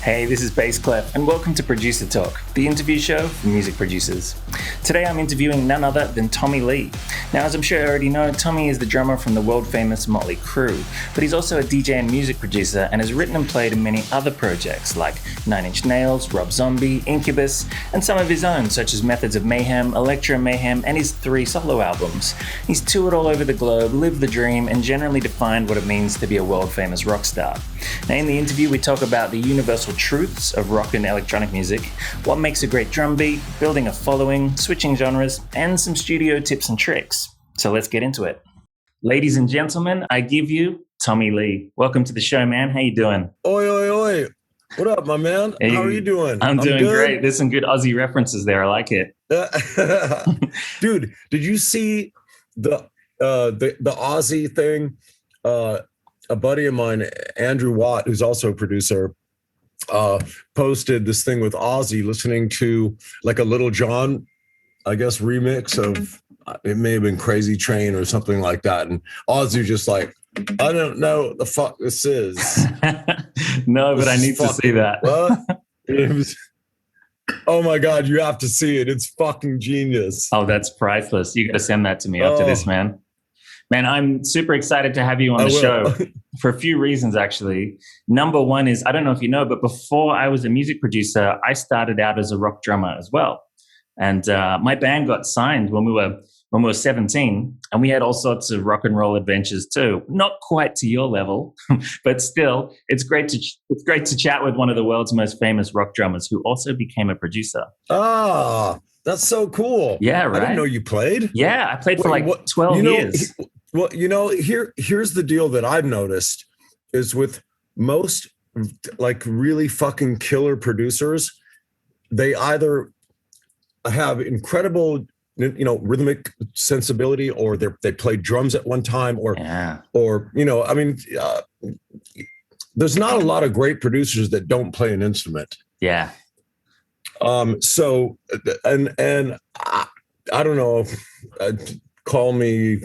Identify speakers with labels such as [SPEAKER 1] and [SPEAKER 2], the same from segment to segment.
[SPEAKER 1] Hey, this is KLEPH, and welcome to Producer Talk, the interview show for music producers. Today I'm interviewing none other than Tommy Lee. Now, as I'm sure you already know, Tommy is the drummer from the world-famous Motley Crue, but he's also a DJ and music producer and has written and played in many other projects like Nine Inch Nails, Rob Zombie, Incubus, and some of his own, such as Methods of Mayhem, Electro Mayhem, and his 3 solo albums. He's toured all over the globe, lived the dream, and generally defined what it means to be a world-famous rock star. Now, in the interview, we talk about the universal truths of rock and electronic music, what makes a great drum beat, building a following, switching genres, and some studio tips and tricks. So let's get into it. Ladies and gentlemen, I give you Tommy Lee. Welcome to the show, man. How you doing?
[SPEAKER 2] Oi, oi, oi. What up, my man?
[SPEAKER 1] Hey,
[SPEAKER 2] how are you doing?
[SPEAKER 1] I'm doing good. Great. There's some good Aussie references there. I like it.
[SPEAKER 2] Dude, did you see the Aussie thing? A buddy of mine, Andrew Watt, who's also a producer, posted this thing with Ozzy listening to like a Little John, I guess, remix of, it may have been Crazy Train or something like that. And Ozzy just like, I don't know what the fuck this is.
[SPEAKER 1] No, but I need to see that.
[SPEAKER 2] What? Oh my God, you have to see it. It's fucking genius.
[SPEAKER 1] Oh, that's priceless. You got to send that to me after this, man. Man, I'm super excited to have you on the show for a few reasons, actually. Number one is, I don't know if you know, but before I was a music producer, I started out as a rock drummer as well. And my band got signed when we were 17, and we had all sorts of rock and roll adventures too. Not quite to your level, but still, it's great to chat with one of the world's most famous rock drummers who also became a producer.
[SPEAKER 2] Ah, that's so cool.
[SPEAKER 1] Yeah, right.
[SPEAKER 2] I didn't know you played.
[SPEAKER 1] Yeah, I played for 12 years.
[SPEAKER 2] Well, here's the deal that I've noticed is with most like really fucking killer producers, they either have incredible, rhythmic sensibility, or they played drums at one time, or there's not a lot of great producers that don't play an instrument.
[SPEAKER 1] Yeah.
[SPEAKER 2] So, and I don't know. Call me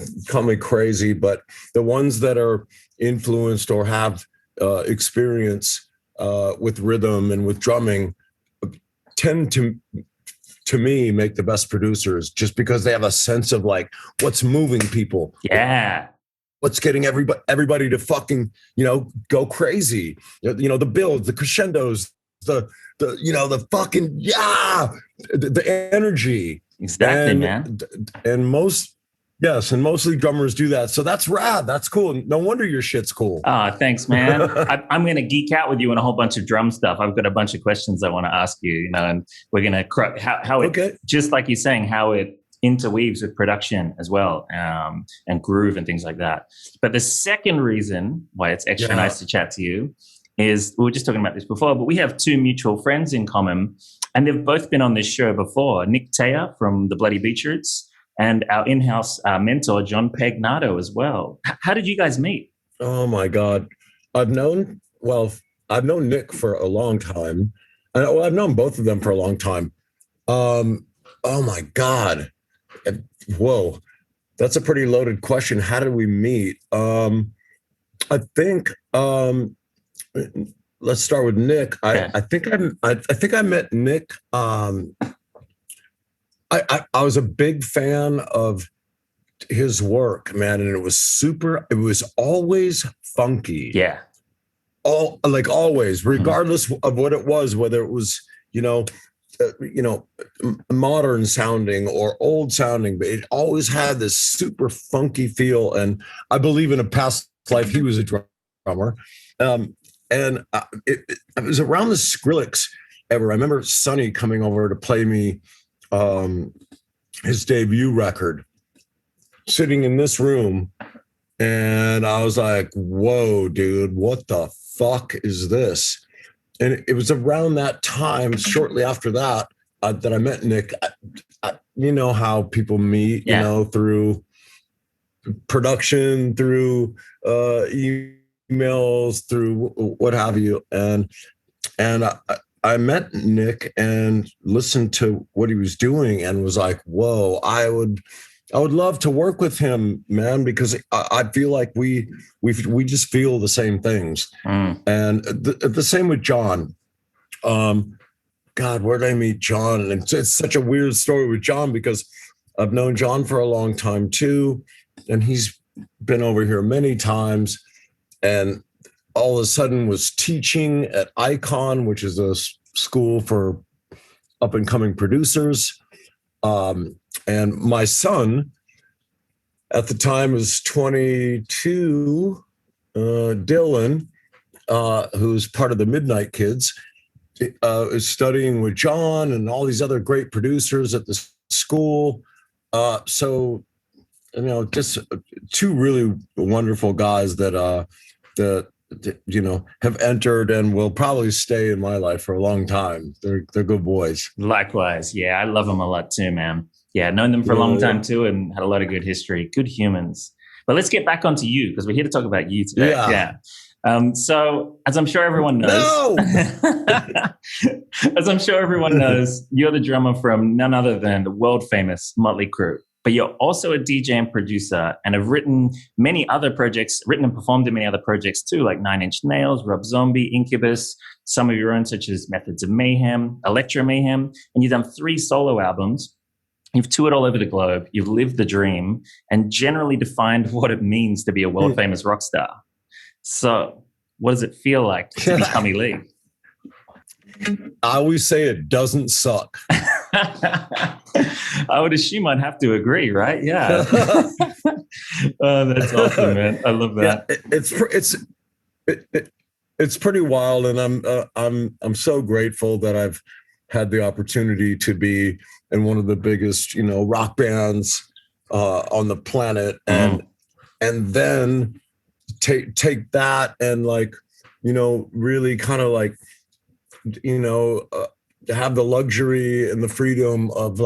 [SPEAKER 2] crazy, but the ones that are influenced or have experience with rhythm and with drumming tend to me make the best producers, just because they have a sense of like what's moving people.
[SPEAKER 1] Yeah.
[SPEAKER 2] What's getting everybody to fucking, go crazy. The builds, the crescendos, the fucking, the energy.
[SPEAKER 1] Exactly, man.
[SPEAKER 2] And mostly drummers do that. So that's rad. That's cool. No wonder your shit's cool.
[SPEAKER 1] Oh, thanks, man. I'm going to geek out with you on a whole bunch of drum stuff. I've got a bunch of questions I want to ask you, and we're going to how it, just like you're saying, how it interweaves with production as well, and groove and things like that. But the second reason why it's extra nice to chat to you is, we were just talking about this before, but we have 2 mutual friends in common, and they've both been on this show before. Nick Taya from the Bloody Beetroots, and our in-house mentor, John Pegnato, as well. How did you guys meet?
[SPEAKER 2] Oh, my God. I've known Nick for a long time. I've known both of them for a long time. Oh, my God. Whoa. That's a pretty loaded question. How did we meet? I think, let's start with Nick. I think I met Nick. I was a big fan of his work, man, and it was always funky.
[SPEAKER 1] Yeah.
[SPEAKER 2] Always, regardless of what it was, whether it was, modern sounding or old sounding, but it always had this super funky feel. And I believe in a past life, he was a drummer. And it was around the Skrillex era. I remember Sonny coming over to play me his debut record, sitting in this room, and I was like, whoa, dude, what the fuck is this? And it was around that time, shortly after that, that I met Nick. You know how people meet, through production, through emails, through what have you. And I met Nick and listened to what he was doing and was like, whoa, I would love to work with him, man, because I feel like we just feel the same things. And the same with John. God, where did I meet John? And it's such a weird story with John because I've known John for a long time too. And he's been over here many times. And all of a sudden was teaching at Icon, which is a school for up and coming producers. And my son at the time was 22, Dylan, who's part of the Midnight Kids, is studying with John and all these other great producers at the school. So, just two really wonderful guys that have entered and will probably stay in my life for a long time. They're good boys.
[SPEAKER 1] Likewise. Yeah, I love them a lot too, man. Yeah, known them for a long time too and had a lot of good history. Good humans. But let's get back onto you because we're here to talk about you today. Yeah. So as I'm sure everyone knows, you're the drummer from none other than the world famous Motley Crue. But you're also a DJ and producer and have written and performed in many other projects too, like Nine Inch Nails, Rob Zombie, Incubus, some of your own such as Methods of Mayhem, Electro Mayhem, and you've done 3 solo albums. You've toured all over the globe. You've lived the dream and generally defined what it means to be a world famous rock star. So what does it feel like to be Tommy Lee?
[SPEAKER 2] I always say it doesn't suck.
[SPEAKER 1] I would assume I'd have to agree, right? Yeah. Oh, that's awesome, man. I love that.
[SPEAKER 2] Yeah, it's pretty wild, and I'm so grateful that I've had the opportunity to be in one of the biggest, rock bands on the planet, and then take that and really kind of have the luxury and the freedom of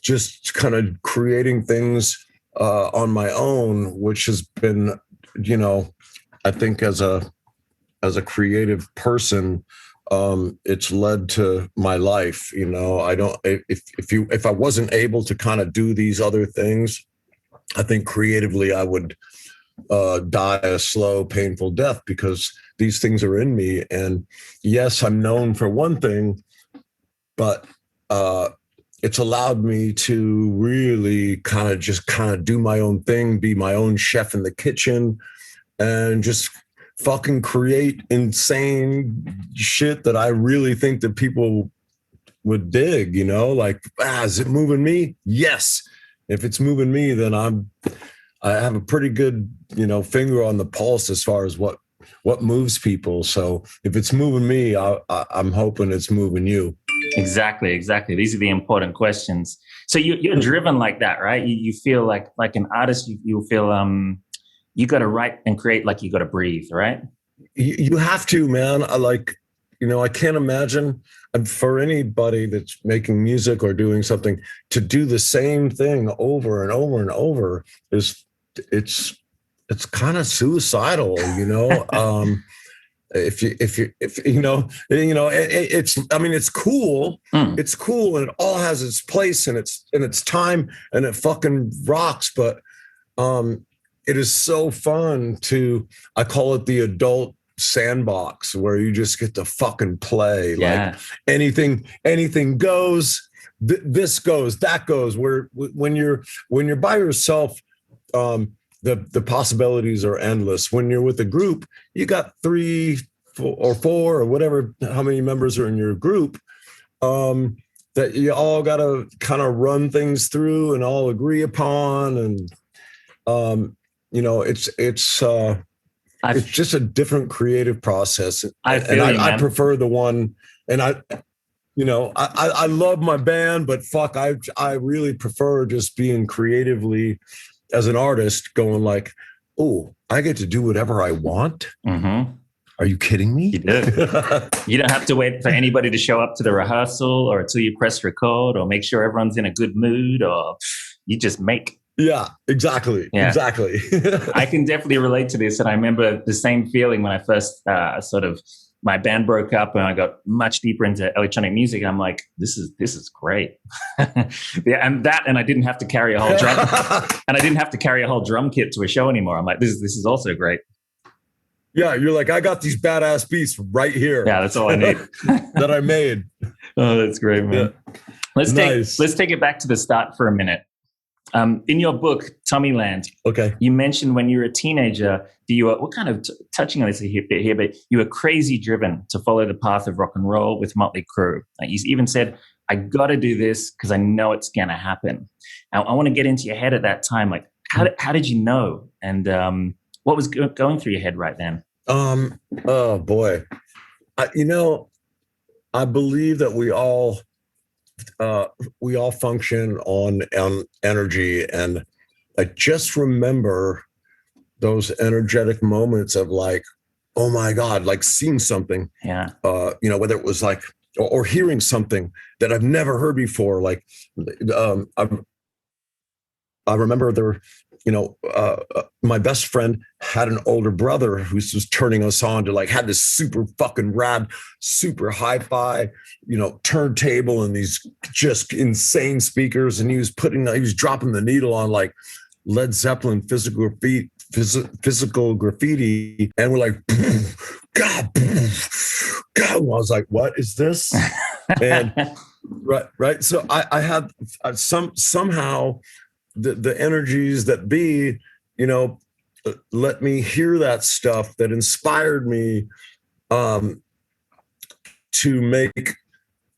[SPEAKER 2] just kind of creating things on my own, which has been, I think as a creative person, it's led to my life. If I wasn't able to kind of do these other things, I think creatively I would die a slow, painful death because these things are in me. And yes, I'm known for one thing, but it's allowed me to really kind of do my own thing, be my own chef in the kitchen, and just fucking create insane shit that I really think that people would dig, is it moving me? Yes. If it's moving me, then I have a pretty good, finger on the pulse as far as what moves people. So if it's moving me, I'm hoping it's moving you.
[SPEAKER 1] Exactly. These are the important questions. So you're driven like that, right? You feel like an artist. You feel you got to write and create like you got to breathe, right?
[SPEAKER 2] You have to, man. I can't imagine for anybody that's making music or doing something to do the same thing over and over and over it's kind of suicidal, it's cool. It's cool and it all has its place and its time and it fucking rocks. But it is so fun I call it the adult sandbox where you just get to fucking play.
[SPEAKER 1] Yeah.
[SPEAKER 2] Like anything goes, this goes, that goes. When you're by yourself, the possibilities are endless. When you're with a group, you got 3 or 4 or whatever, how many members are in your group, that you all got to kind of run things through and all agree upon. And, it's just a different creative process. I prefer the one, and I love my band, but fuck, I really prefer just being creatively as an artist going like, oh, I get to do whatever I want.
[SPEAKER 1] Mm-hmm.
[SPEAKER 2] Are you kidding me?
[SPEAKER 1] You do. You don't have to wait for anybody to show up to the rehearsal or until you press record or make sure everyone's in a good mood, or you just make.
[SPEAKER 2] Yeah, exactly. Yeah. Exactly.
[SPEAKER 1] I can definitely relate to this. And I remember the same feeling when I first my band broke up and I got much deeper into electronic music. I'm like, this is great. Yeah, and I didn't have to carry a whole drum and I didn't have to carry a whole drum kit to a show anymore. I'm like, this is also great.
[SPEAKER 2] Yeah, you're like, I got these badass beats right here.
[SPEAKER 1] Yeah, that's all I need.
[SPEAKER 2] That I made.
[SPEAKER 1] Oh, that's great, man.
[SPEAKER 2] Yeah.
[SPEAKER 1] Let's
[SPEAKER 2] Nice.
[SPEAKER 1] take it back to the start for a minute. In your book, Tommyland,
[SPEAKER 2] Okay.
[SPEAKER 1] you mentioned when you were a teenager, you were, what kind of touching on this a bit here, but you were crazy driven to follow the path of rock and roll with Motley Crue. Like you even said, I got to do this because I know it's going to happen. I want to get into your head at that time. Like, how did you know? And what was going through your head right then?
[SPEAKER 2] Oh boy. I believe that we all function on energy, and I just remember those energetic moments of like, oh my God, like seeing something.
[SPEAKER 1] Yeah.
[SPEAKER 2] Whether it was like or hearing something that I've never heard before. Like, I remember there. My best friend had an older brother who was turning us on to like, had this super fucking rad, super hi-fi, turntable and these just insane speakers. And he was dropping the needle on like Led Zeppelin physical graffiti. And we're like, God. I was like, what is this? And right. So I had somehow the energies that be, let me hear that stuff that inspired me to make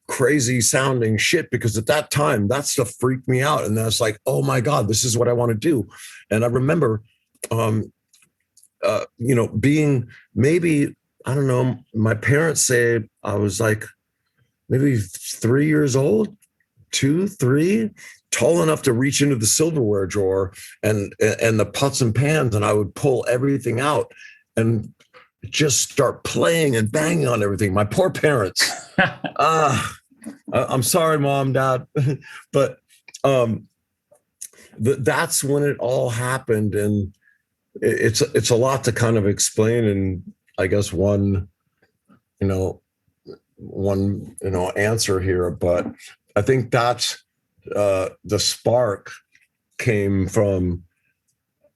[SPEAKER 2] crazy sounding shit, because at that time that stuff freaked me out. And that's like, oh my God, this is what I want to do. And I remember, being maybe, I don't know, my parents say I was like maybe 3 years old, 2, 3, tall enough to reach into the silverware drawer and the pots and pans, and I would pull everything out and just start playing and banging on everything. My poor parents. I'm sorry, Mom, Dad, but that's when it all happened, and it's a lot to kind of explain in, I guess, one answer here, but I think that's the spark came from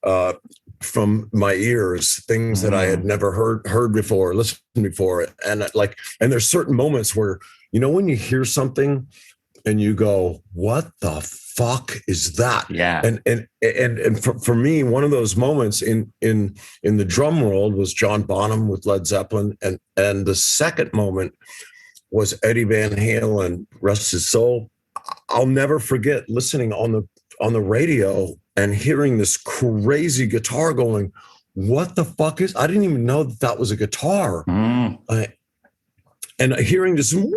[SPEAKER 2] my ears, things that I had never heard before, listened before. And there's certain moments where, when you hear something and you go, what the fuck is that?
[SPEAKER 1] Yeah.
[SPEAKER 2] And for me, one of those moments in the drum world was John Bonham with Led Zeppelin. And the second moment was Eddie Van Halen, rest his soul. I'll never forget listening on the radio and hearing this crazy guitar going, what the fuck is, I didn't even know that was a guitar. And hearing this, and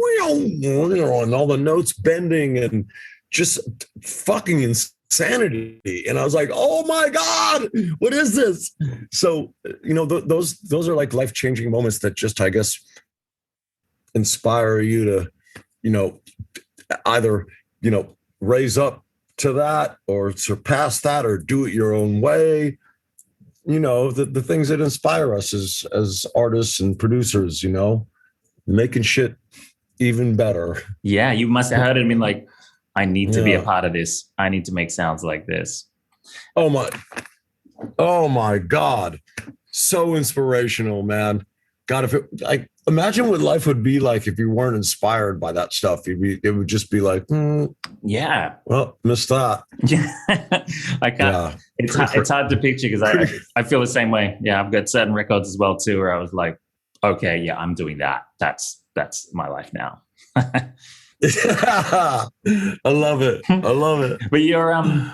[SPEAKER 2] all the notes bending and just fucking insanity. And I was like, oh my God, what is this? So, those are like life-changing moments that just, I guess, inspire you to, either, raise up to that or surpass that or do it your own way. The things that inspire us as artists and producers, making shit even better.
[SPEAKER 1] Yeah, you must have heard it and been like, I need to be a part of this. I need to make sounds like this.
[SPEAKER 2] Oh my God. So inspirational, man. God, imagine what life would be like if you weren't inspired by that stuff. It would just be like,
[SPEAKER 1] yeah.
[SPEAKER 2] Well, missed that.
[SPEAKER 1] Yeah, I can't. Yeah. It's hard to picture because I feel the same way. Yeah, I've got certain records as well too, where I was like, okay, yeah, I'm doing that. That's my life now.
[SPEAKER 2] I love it.
[SPEAKER 1] But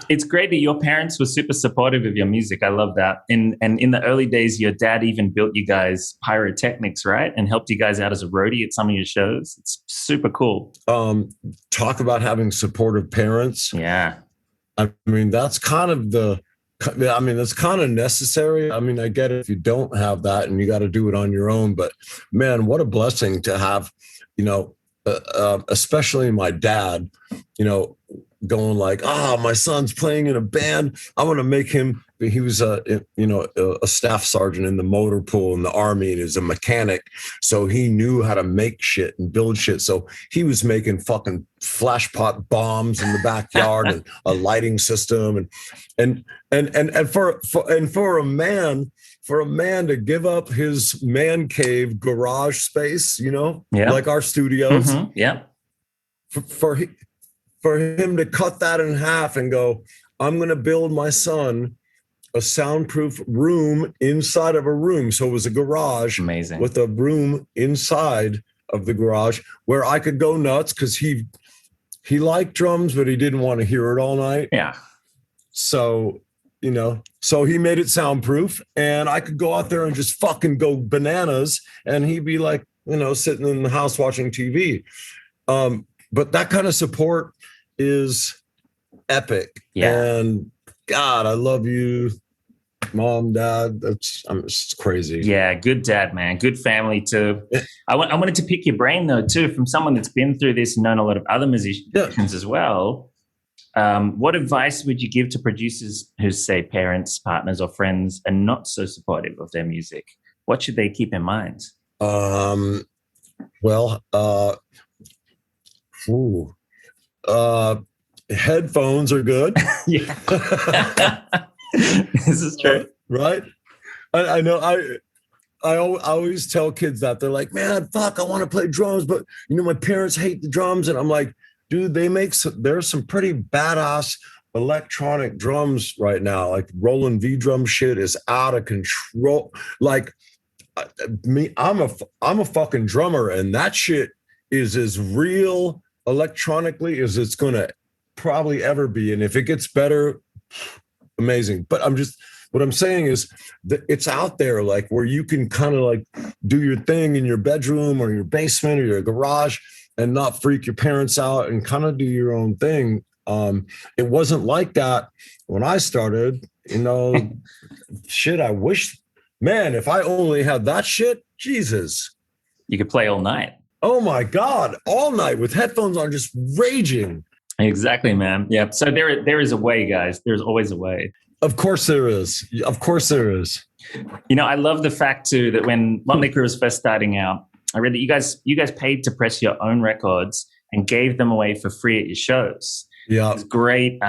[SPEAKER 1] it's great that your parents were super supportive of your music. I love that. And in the early days, your dad even built you guys pyrotechnics, right? And helped you guys out as a roadie at some of your shows. It's super cool.
[SPEAKER 2] Talk about having supportive parents.
[SPEAKER 1] Yeah.
[SPEAKER 2] I mean, that's kind of that's kind of necessary. I mean, I get it if you don't have that and you got to do it on your own, but man, what a blessing to have, especially my dad, going like, my son's playing in a band. I want to make him. He was a staff sergeant in the motor pool in the Army, and he was a mechanic. So he knew how to make shit and build shit. So he was making fucking flash pot bombs in the backyard and a lighting system. And for a man for a man to give up his man cave garage space,
[SPEAKER 1] Yeah.
[SPEAKER 2] like our studios,
[SPEAKER 1] Yeah.
[SPEAKER 2] for him to cut that in half and go, I'm going to build my son a soundproof room inside of a room. So it was a garage.
[SPEAKER 1] Amazing.
[SPEAKER 2] With a room inside of the garage where I could go nuts because he liked drums, but he didn't want to hear it all night.
[SPEAKER 1] Yeah.
[SPEAKER 2] So, so he made it soundproof, and I could go out there and just fucking go bananas, and he'd be like, sitting in the house watching TV. But that kind of support is epic.
[SPEAKER 1] Yeah.
[SPEAKER 2] And God, I love you, Mom, Dad. It's crazy.
[SPEAKER 1] Yeah, good dad, man. Good family too. I wanted to pick your brain though too, from someone that's been through this and known a lot of other musicians as well. What advice would you give to producers who, say, parents, partners, or friends are not so supportive of their music? What should they keep in mind?
[SPEAKER 2] Headphones are good.
[SPEAKER 1] Yeah. This is true.
[SPEAKER 2] Right? I know. I always tell kids that. They're like, man, fuck, I want to play drums, but my parents hate the drums. And I'm like, dude, there's some pretty badass electronic drums right now. Like Roland V drum shit is out of control. Like I'm a fucking drummer, and that shit is as real electronically as it's gonna probably ever be. And if it gets better, amazing. But what I'm saying is that it's out there, like where you can kind of like do your thing in your bedroom or your basement or your garage and not freak your parents out and kind of do your own thing. It wasn't like that when I started, shit. I wish, man, if I only had that shit, Jesus.
[SPEAKER 1] You could play all night.
[SPEAKER 2] Oh my God, all night with headphones on, just raging.
[SPEAKER 1] Exactly, man. Yeah. So there is a way, guys. There's always a way.
[SPEAKER 2] Of course there is. Of course there is.
[SPEAKER 1] I love the fact too that when Motley Crue was first starting out, I read that you guys paid to press your own records and gave them away for free at your shows.
[SPEAKER 2] Yeah,
[SPEAKER 1] it's great.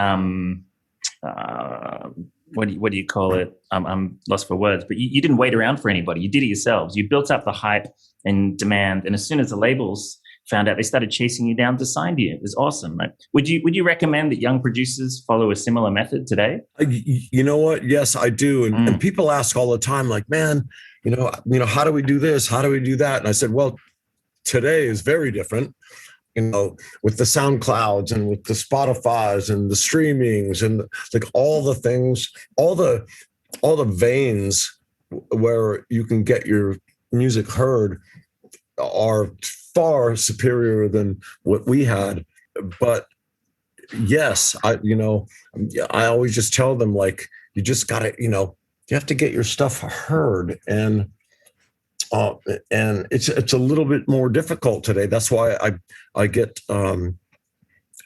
[SPEAKER 1] What do you call it? I'm lost for words. But you didn't wait around for anybody. You did it yourselves. You built up the hype and demand, and as soon as the labels found out, they started chasing you down to sign you. It was awesome, right? Would you recommend that young producers follow a similar method today?
[SPEAKER 2] You know what? Yes, I do. And people ask all the time, like, man, how do we do this? How do we do that? And I said, well, today is very different, with the SoundClouds and with the Spotifys and the streamings and like all the things, all the veins where you can get your music heard are far superior than what we had. But yes, I always just tell them, like, you just gotta, you have to get your stuff heard, and it's a little bit more difficult today. That's why I get a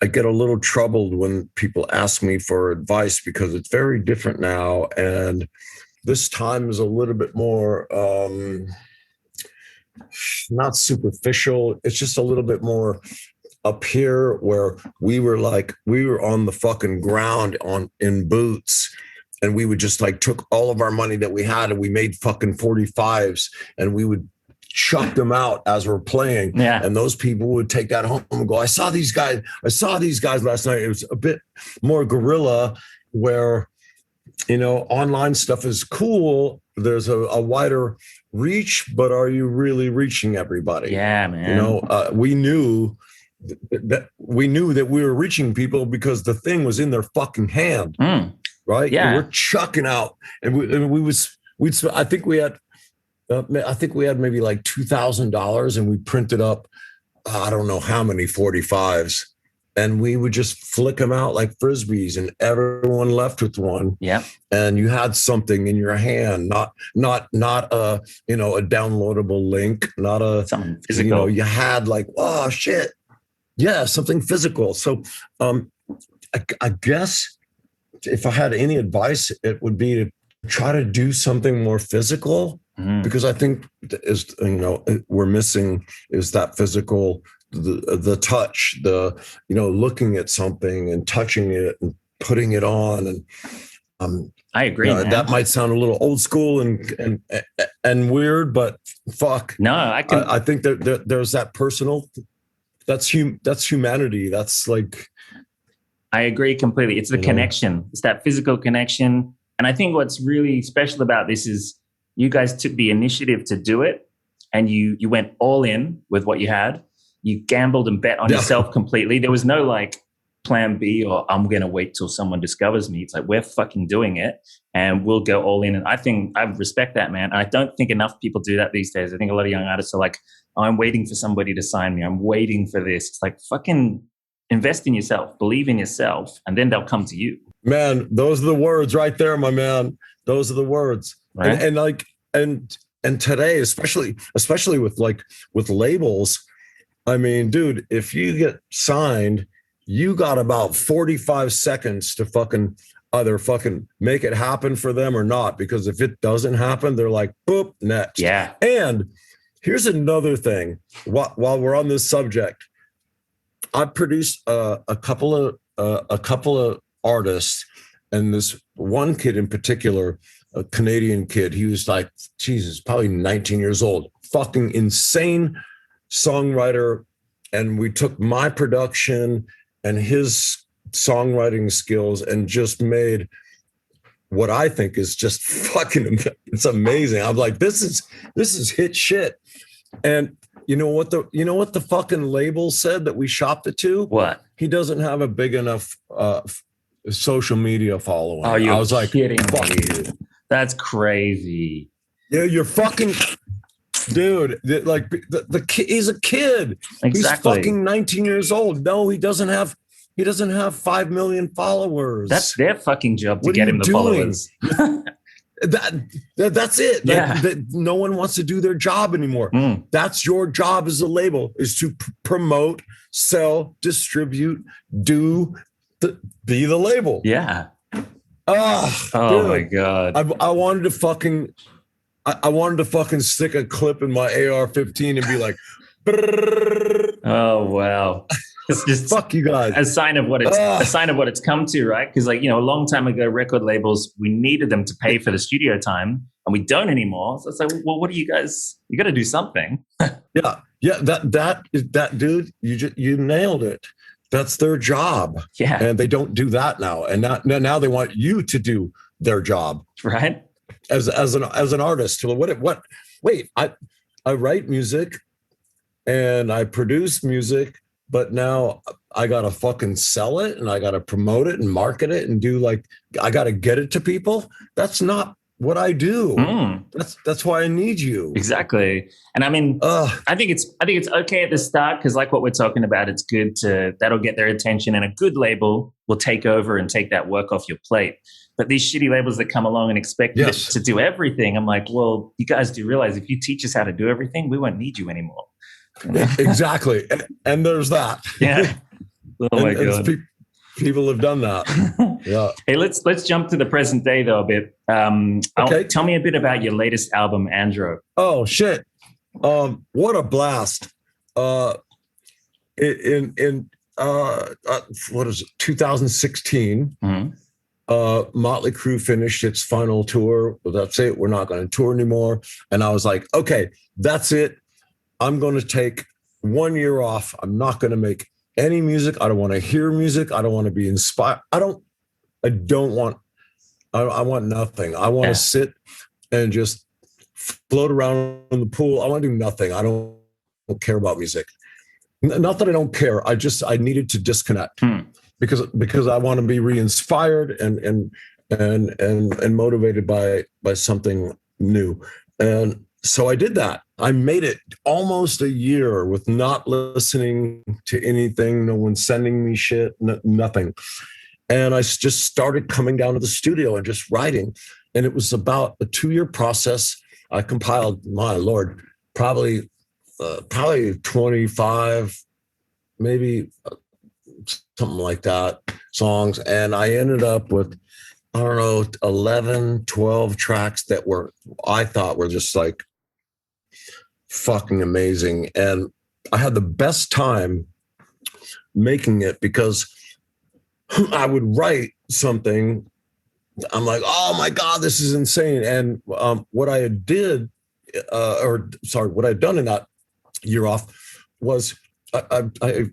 [SPEAKER 2] little troubled when people ask me for advice, because it's very different now, and this time is a little bit more not superficial. It's just a little bit more up here, where we were on the fucking ground in boots, and we would just like took all of our money that we had and we made fucking 45s, and we would chuck them out as we're playing.
[SPEAKER 1] Yeah.
[SPEAKER 2] And those people would take that home and go, I saw these guys last night. It was a bit more guerrilla, where, online stuff is cool. There's a wider reach, but are you really reaching everybody?
[SPEAKER 1] Yeah, man.
[SPEAKER 2] We knew that we were reaching people because the thing was in their fucking hand, right?
[SPEAKER 1] Yeah,
[SPEAKER 2] and we're chucking out, and I think we had maybe like $2,000, and we printed up I don't know how many 45s, and we would just flick them out like frisbees, and everyone left with one.
[SPEAKER 1] Yeah.
[SPEAKER 2] And you had something in your hand, not a a downloadable link, not a
[SPEAKER 1] something physical.
[SPEAKER 2] You had like, oh shit, yeah, something physical. So I guess if I had any advice, it would be to try to do something more physical, because I think we're missing is that physical. The touch, looking at something and touching it and putting it on, and
[SPEAKER 1] I agree, man.
[SPEAKER 2] That might sound a little old school and weird, but fuck.
[SPEAKER 1] No,
[SPEAKER 2] I think that there's that personal. That's humanity. That's like.
[SPEAKER 1] I agree completely. It's the connection. It's that physical connection. And I think what's really special about this is you guys took the initiative to do it, and you went all in with what you had. You gambled and bet on yourself completely. There was no like plan B or I'm going to wait till someone discovers me. It's like, we're fucking doing it and we'll go all in. And I think I respect that, man. And I don't think enough people do that these days. I think a lot of young artists are like, oh, I'm waiting for somebody to sign me. I'm waiting for this. It's like, fucking invest in yourself, believe in yourself, and then they'll come to you.
[SPEAKER 2] Man, those are the words right there, my man. Those are the words. Right? And today, especially with labels, I mean, dude, if you get signed, you got about 45 seconds to either make it happen for them or not. Because if it doesn't happen, they're like, boop, next.
[SPEAKER 1] Yeah.
[SPEAKER 2] And here's another thing. While we're on this subject, I produced a couple of artists, and this one kid in particular, a Canadian kid. He was like, Jesus, probably 19 years old, fucking insane songwriter. And we took my production and his songwriting skills and just made what I think is just fucking, it's amazing. I'm like, this is hit shit. And you know what the fucking label said that we shopped it to?
[SPEAKER 1] What?
[SPEAKER 2] He doesn't have a big enough social media following.
[SPEAKER 1] Oh, I was like,
[SPEAKER 2] kidding me.
[SPEAKER 1] That's crazy.
[SPEAKER 2] Yeah, you're fucking dude. Like the kid, he's a kid.
[SPEAKER 1] Exactly.
[SPEAKER 2] He's fucking 19 years old. No, he doesn't have 5 million followers.
[SPEAKER 1] That's their fucking job to get him the followers.
[SPEAKER 2] That's it.
[SPEAKER 1] Yeah.
[SPEAKER 2] That no one wants to do their job anymore. That's your job as a label, is to promote, sell, distribute, be the label.
[SPEAKER 1] Yeah.
[SPEAKER 2] Oh
[SPEAKER 1] dude, my God.
[SPEAKER 2] I wanted to fucking stick a clip in my AR-15 and be like,
[SPEAKER 1] oh, wow. It's just
[SPEAKER 2] fuck you guys.
[SPEAKER 1] A sign of what it's come to, right? Because a long time ago, record labels, we needed them to pay for the studio time, and we don't anymore. So it's like, well, what do you guys? You got to do something.
[SPEAKER 2] Yeah. That dude, you nailed it. That's their job.
[SPEAKER 1] Yeah,
[SPEAKER 2] and they don't do that now. And now they want you to do their job,
[SPEAKER 1] right?
[SPEAKER 2] As an artist. What? Wait, I write music and I produce music. But now I got to fucking sell it and I got to promote it and market it and I got to get it to people. That's not what I do. That's why I need you.
[SPEAKER 1] Exactly. And I mean, I think it's okay at the start, because like what we're talking about, it's good that'll get their attention, and a good label will take over and take that work off your plate. But these shitty labels that come along and expect it to do everything, I'm like, well, you guys do realize if you teach us how to do everything, we won't need you anymore.
[SPEAKER 2] Exactly. And there's that.
[SPEAKER 1] Yeah. Oh my God.
[SPEAKER 2] People have done that. Yeah.
[SPEAKER 1] Hey, let's jump to the present day though a bit. Okay. Tell me a bit about your latest album, Andro.
[SPEAKER 2] Oh shit. What a blast. What is it? 2016. Motley Crue finished its final tour. That's it. We're not going to tour anymore. And I was like, okay, that's it. I'm going to take 1 year off. I'm not going to make any music. I don't want to hear music. I don't want to be inspired. I want nothing. I want to sit and just float around in the pool. I want to do nothing. I don't care about music. Not that I don't care. I needed to disconnect because I want to be re-inspired and motivated by something new. And so I did that. I made it almost a year with not listening to anything, no one sending me shit, nothing. And I just started coming down to the studio and just writing. And it was about a 2-year process. I compiled, my Lord, probably 25, maybe something like that, songs. And I ended up with, 11, 12 tracks that I thought were just like fucking amazing. And I had the best time making it because I would write something I'm like, oh my God, this is insane. And what I had what I'd done in that year off was I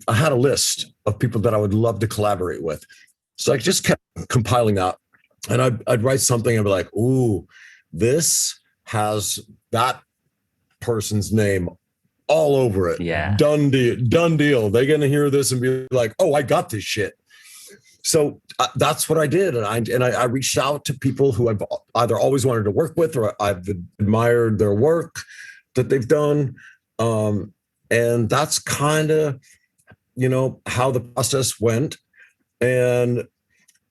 [SPEAKER 2] had a list of people that I would love to collaborate with. So I just kept compiling that. And I'd write something and be like, ooh, this has that person's name all over it.
[SPEAKER 1] Yeah.
[SPEAKER 2] Done deal. They're going to hear this and be like, oh, I got this shit. So that's what I did. And I reached out to people who I've either always wanted to work with or I've admired their work that they've done. And that's kind of, how the process went. And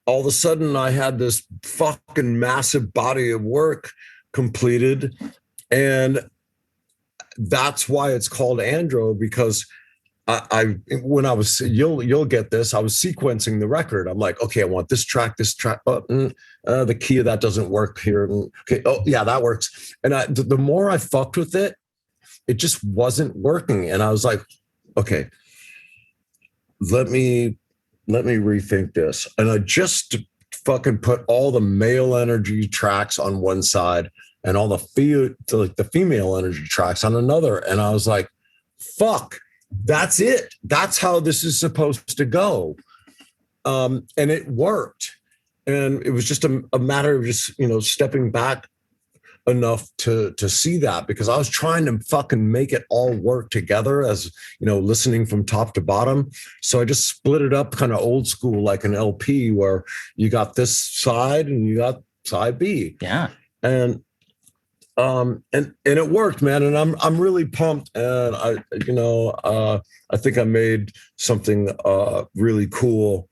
[SPEAKER 2] all of a sudden I had this fucking massive body of work completed. And that's why it's called Andro, because when I was, you'll get this, I was sequencing the record. I'm like, okay, I want this track, the key of that doesn't work here. Okay, oh yeah, that works. And the more I fucked with it, it just wasn't working. And I was like, okay, let me rethink this. And I just fucking put all the male energy tracks on one side and all the female energy tracks on another. And I was like, fuck, that's it. That's how this is supposed to go. And it worked. And it was just a matter of just, stepping back enough to see that, because I was trying to fucking make it all work together as, listening from top to bottom. So I just split it up kind of old school, like an LP where you got this side and you got side B.
[SPEAKER 1] Yeah.
[SPEAKER 2] And it worked, man. And I'm really pumped. And I think I made something really cool.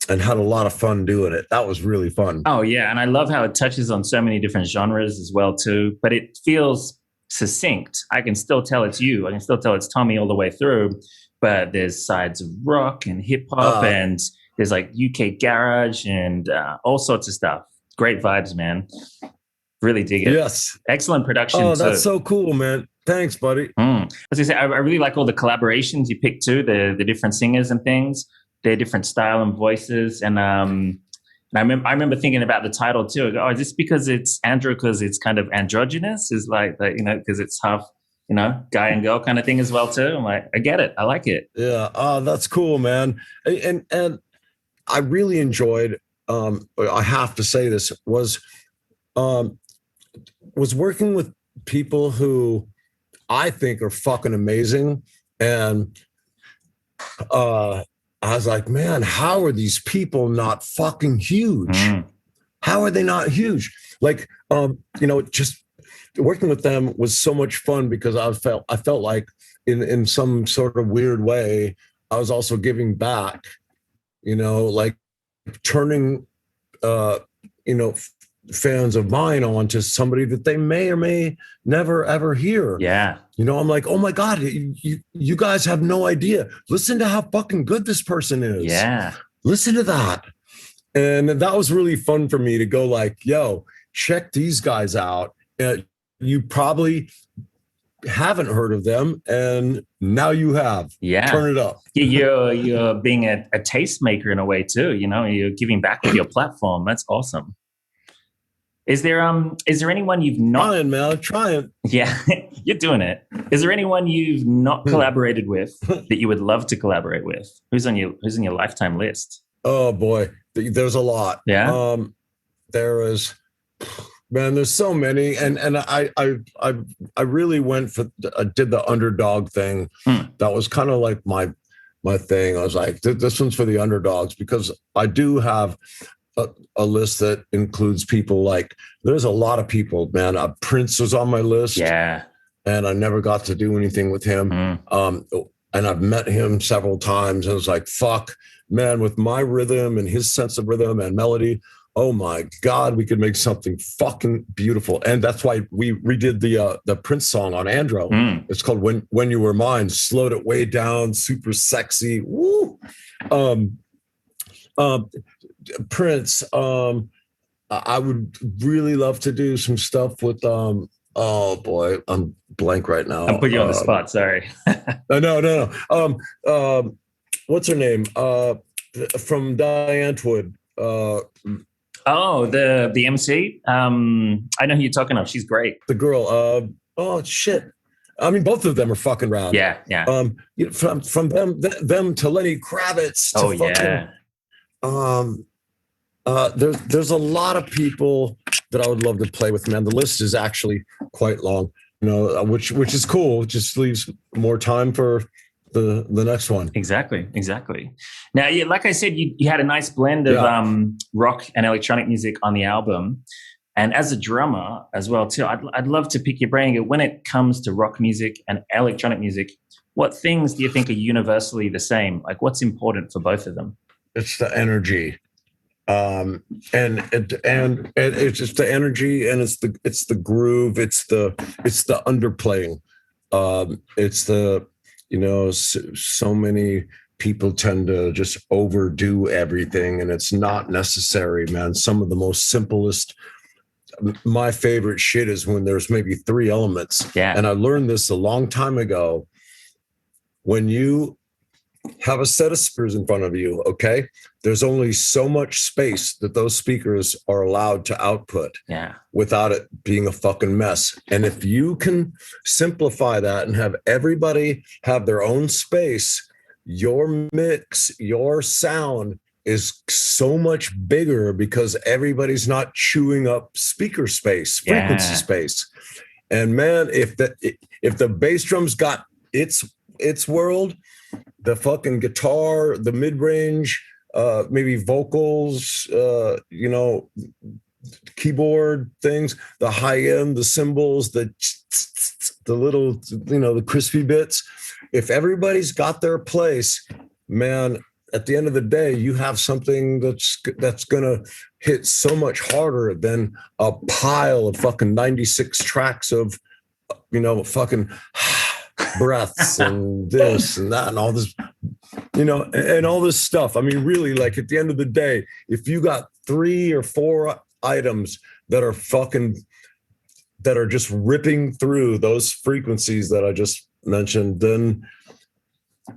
[SPEAKER 2] And had a lot of fun doing it. That was really fun.
[SPEAKER 1] Oh, yeah. And I love how it touches on so many different genres as well, too. But it feels succinct. I can still tell it's you. I can still tell it's Tommy all the way through. But there's sides of rock and hip hop and there's like UK garage and all sorts of stuff. Great vibes, man. Really dig it.
[SPEAKER 2] Yes.
[SPEAKER 1] Excellent production, too.
[SPEAKER 2] Oh, that's so cool, man. Thanks, buddy.
[SPEAKER 1] As I say, I really like all the collaborations you picked, too, the different singers and things. Their different style and voices, and I remember thinking about the title too. Oh, is this because it's Andro because it's kind of androgynous? Is like that, because it's half, guy and girl kind of thing as well too. I'm like, I get it, I like it.
[SPEAKER 2] Yeah, oh, that's cool, man. And I really enjoyed. I have to say this was working with people who I think are fucking amazing, and I was like, man, how are these people not fucking huge? How are they not huge? Like, just working with them was so much fun because I felt like in some sort of weird way, I was also giving back, like turning, fans of mine on to somebody that they may or may never ever hear.
[SPEAKER 1] Yeah.
[SPEAKER 2] I'm like, oh my God, you guys have no idea. Listen to how fucking good this person is.
[SPEAKER 1] Yeah.
[SPEAKER 2] Listen to that. And that was really fun for me to go like, yo, check these guys out. You probably haven't heard of them, and now you have.
[SPEAKER 1] Yeah.
[SPEAKER 2] Turn it up.
[SPEAKER 1] You're being a tastemaker in a way too. You're giving back with your platform. That's awesome. Is there anyone you've not
[SPEAKER 2] trying?
[SPEAKER 1] Yeah, you're doing it. Is there anyone you've not collaborated with that you would love to collaborate with? Who's on your lifetime list?
[SPEAKER 2] Oh boy, there's a lot.
[SPEAKER 1] Yeah.
[SPEAKER 2] There's so many, and I really did the underdog thing. That was kind of like my thing. I was like, this one's for the underdogs, because I do have a list that includes people like, there's a lot of people, man. Prince was on my list.
[SPEAKER 1] Yeah.
[SPEAKER 2] And I never got to do anything with him. And I've met him several times. And it was like, fuck, man, with my rhythm and his sense of rhythm and melody, oh my God, we could make something fucking beautiful. And that's why we redid the Prince song on Andro. It's called When You Were Mine. Slowed it way down, super sexy. Woo. Prince, I would really love to do some stuff with oh boy, I'm blank right now.
[SPEAKER 1] I'll put you on the spot, sorry.
[SPEAKER 2] No. What's her name? From Diane Wood.
[SPEAKER 1] Oh, the MC. I know who you're talking of. She's great.
[SPEAKER 2] The girl. Oh shit. I mean, both of them are fucking rad.
[SPEAKER 1] Yeah.
[SPEAKER 2] You know, from them to Lenny Kravitz to there's a lot of people that I would love to play with, man. The list is actually quite long, you know, which is cool. It just leaves more time for the next one.
[SPEAKER 1] Exactly. Now, yeah, like I said, you had a nice blend of rock and electronic music on the album. And as a drummer as well, too, I'd love to pick your brain. When it comes to rock music and electronic music, what things do you think are universally the same? Like, what's important for both of them?
[SPEAKER 2] It's the energy, and it's just the energy, and it's the groove, it's the underplaying, it's the, you know, so many people tend to just overdo everything, and it's not necessary, man. Some of the most simplest. My favorite shit is when there's maybe 3 elements.
[SPEAKER 1] Yeah.
[SPEAKER 2] And I learned this a long time ago. When you have a set of speakers in front of you, okay, there's only so much space that those speakers are allowed to output without it being a fucking mess. And if you can simplify that and have everybody have their own space, your mix, your sound is so much bigger because everybody's not chewing up speaker space, frequency space. And man, if the bass drum's got its world, the fucking guitar, the mid-range, maybe vocals, you know, keyboard things, the high end, the cymbals, the little, you know, the crispy bits. If everybody's got their place, man, at the end of the day, you have something that's gonna hit so much harder than a pile of fucking 96 tracks of, you know, fucking breaths and this and that and all this, you know, and all this stuff. I mean, really, like at the end of the day, if you got 3 or 4 items that are just ripping through those frequencies that I just mentioned, then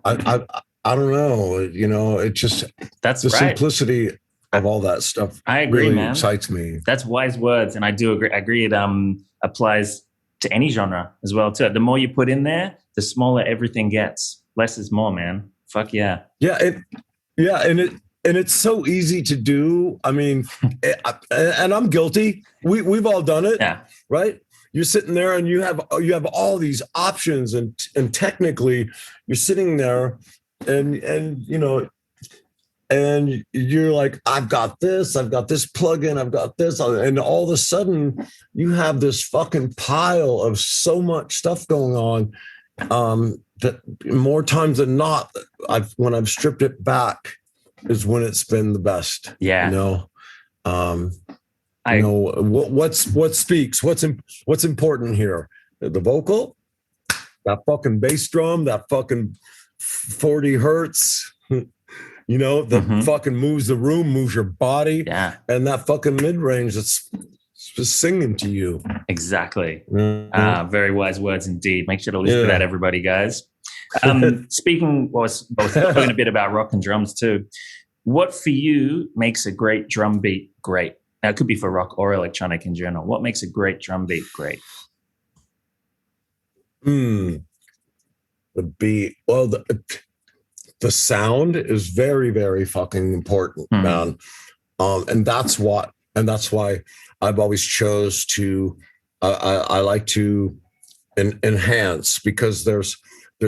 [SPEAKER 2] I don't know, you know, it just,
[SPEAKER 1] that's
[SPEAKER 2] the
[SPEAKER 1] right.
[SPEAKER 2] Simplicity of all that stuff.
[SPEAKER 1] I agree,
[SPEAKER 2] really
[SPEAKER 1] man.
[SPEAKER 2] Excites me.
[SPEAKER 1] That's wise words. And I do agree. It applies to any genre as well, too. The more you put in there, the smaller everything gets. Less is more, man. Fuck yeah.
[SPEAKER 2] Yeah. And it's so easy to do. I mean, and I'm guilty. We've all done it.
[SPEAKER 1] Yeah.
[SPEAKER 2] Right. You're sitting there and you have all these options, and technically you're sitting there and you know, and you're like, I've got this plugin, I've got this, and all of a sudden you have this fucking pile of so much stuff going on, that more times than not, when I've stripped it back is when it's been the best.
[SPEAKER 1] Yeah.
[SPEAKER 2] You know, you know what speaks, what's important here, the vocal, that fucking bass drum, that fucking 40 hertz, you know, that fucking moves the room, moves your body, and that fucking mid-range that's just singing to you.
[SPEAKER 1] Exactly. Very wise words indeed. Make sure to listen to that, everybody, guys. Speaking, talking a bit about rock and drums too, what for you makes a great drum beat great? Now, it could be for rock or electronic in general. What makes a great drum beat great?
[SPEAKER 2] The beat. Well, the sound is very, very fucking important, man. And that's why I've always chose to. I like to enhance, because there's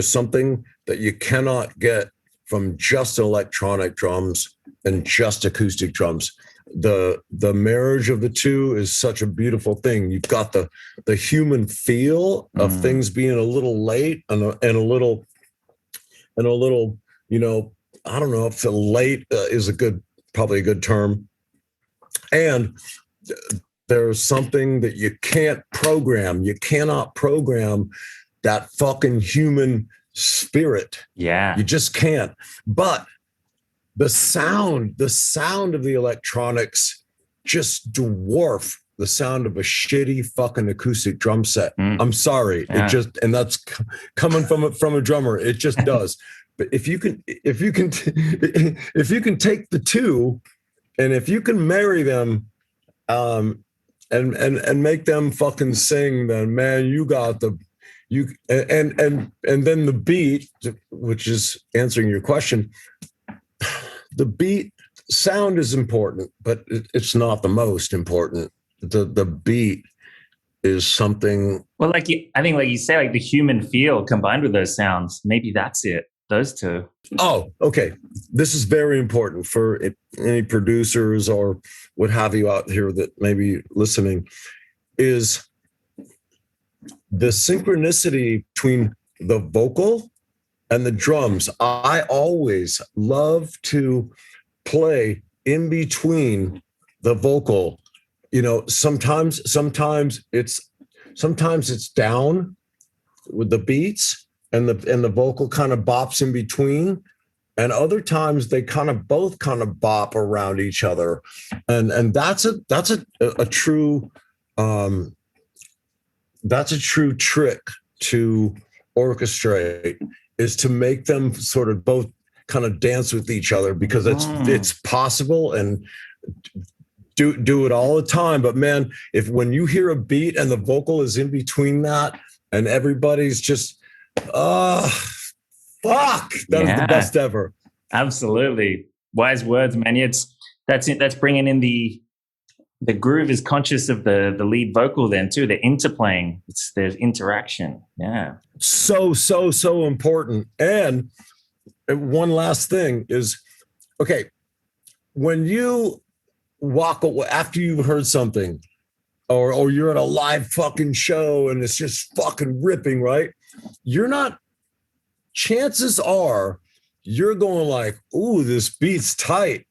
[SPEAKER 2] something that you cannot get from just electronic drums and just acoustic drums. The marriage of the two is such a beautiful thing. You've got the human feel of things being a little late and a little, you know, I don't know if the late is probably a good term. And there's something that you can't program. You cannot program that fucking human spirit. Yeah. You just can't. But the sound of the electronics just dwarf the sound of a shitty fucking acoustic drum set. I'm sorry. It just, and that's coming from a drummer. It just does. But if you can take the two And if you can marry them, and make them fucking sing, then man, you got the you and then the beat, which is answering your question. The beat sound is important, but it's not the most important. The beat is something.
[SPEAKER 1] Well, I think, like you say, like the human feel combined with those sounds. Maybe that's it. Those two.
[SPEAKER 2] Oh, okay. This is very important for any producers or what have you out here that may be listening, is the synchronicity between the vocal and the drums. I always love to play in between the vocal. You know, sometimes it's down with the beats and the vocal kind of bops in between, and other times they both bop around each other, and that's a true trick to orchestrate, is to make them sort of both kind of dance with each other, because it's possible, and do it all the time. But man, when you hear a beat and the vocal is in between that and everybody's just fuck, that is the best ever. Absolutely.
[SPEAKER 1] Wise words, man. That's it. That's bringing in the groove is conscious of the lead vocal then too. The interplaying. There's interaction. Yeah.
[SPEAKER 2] So important. And one last thing is, okay, when you walk away after you've heard something, or you're at a live fucking show and it's just fucking ripping, right? Chances are you're going like, ooh, this beat's tight.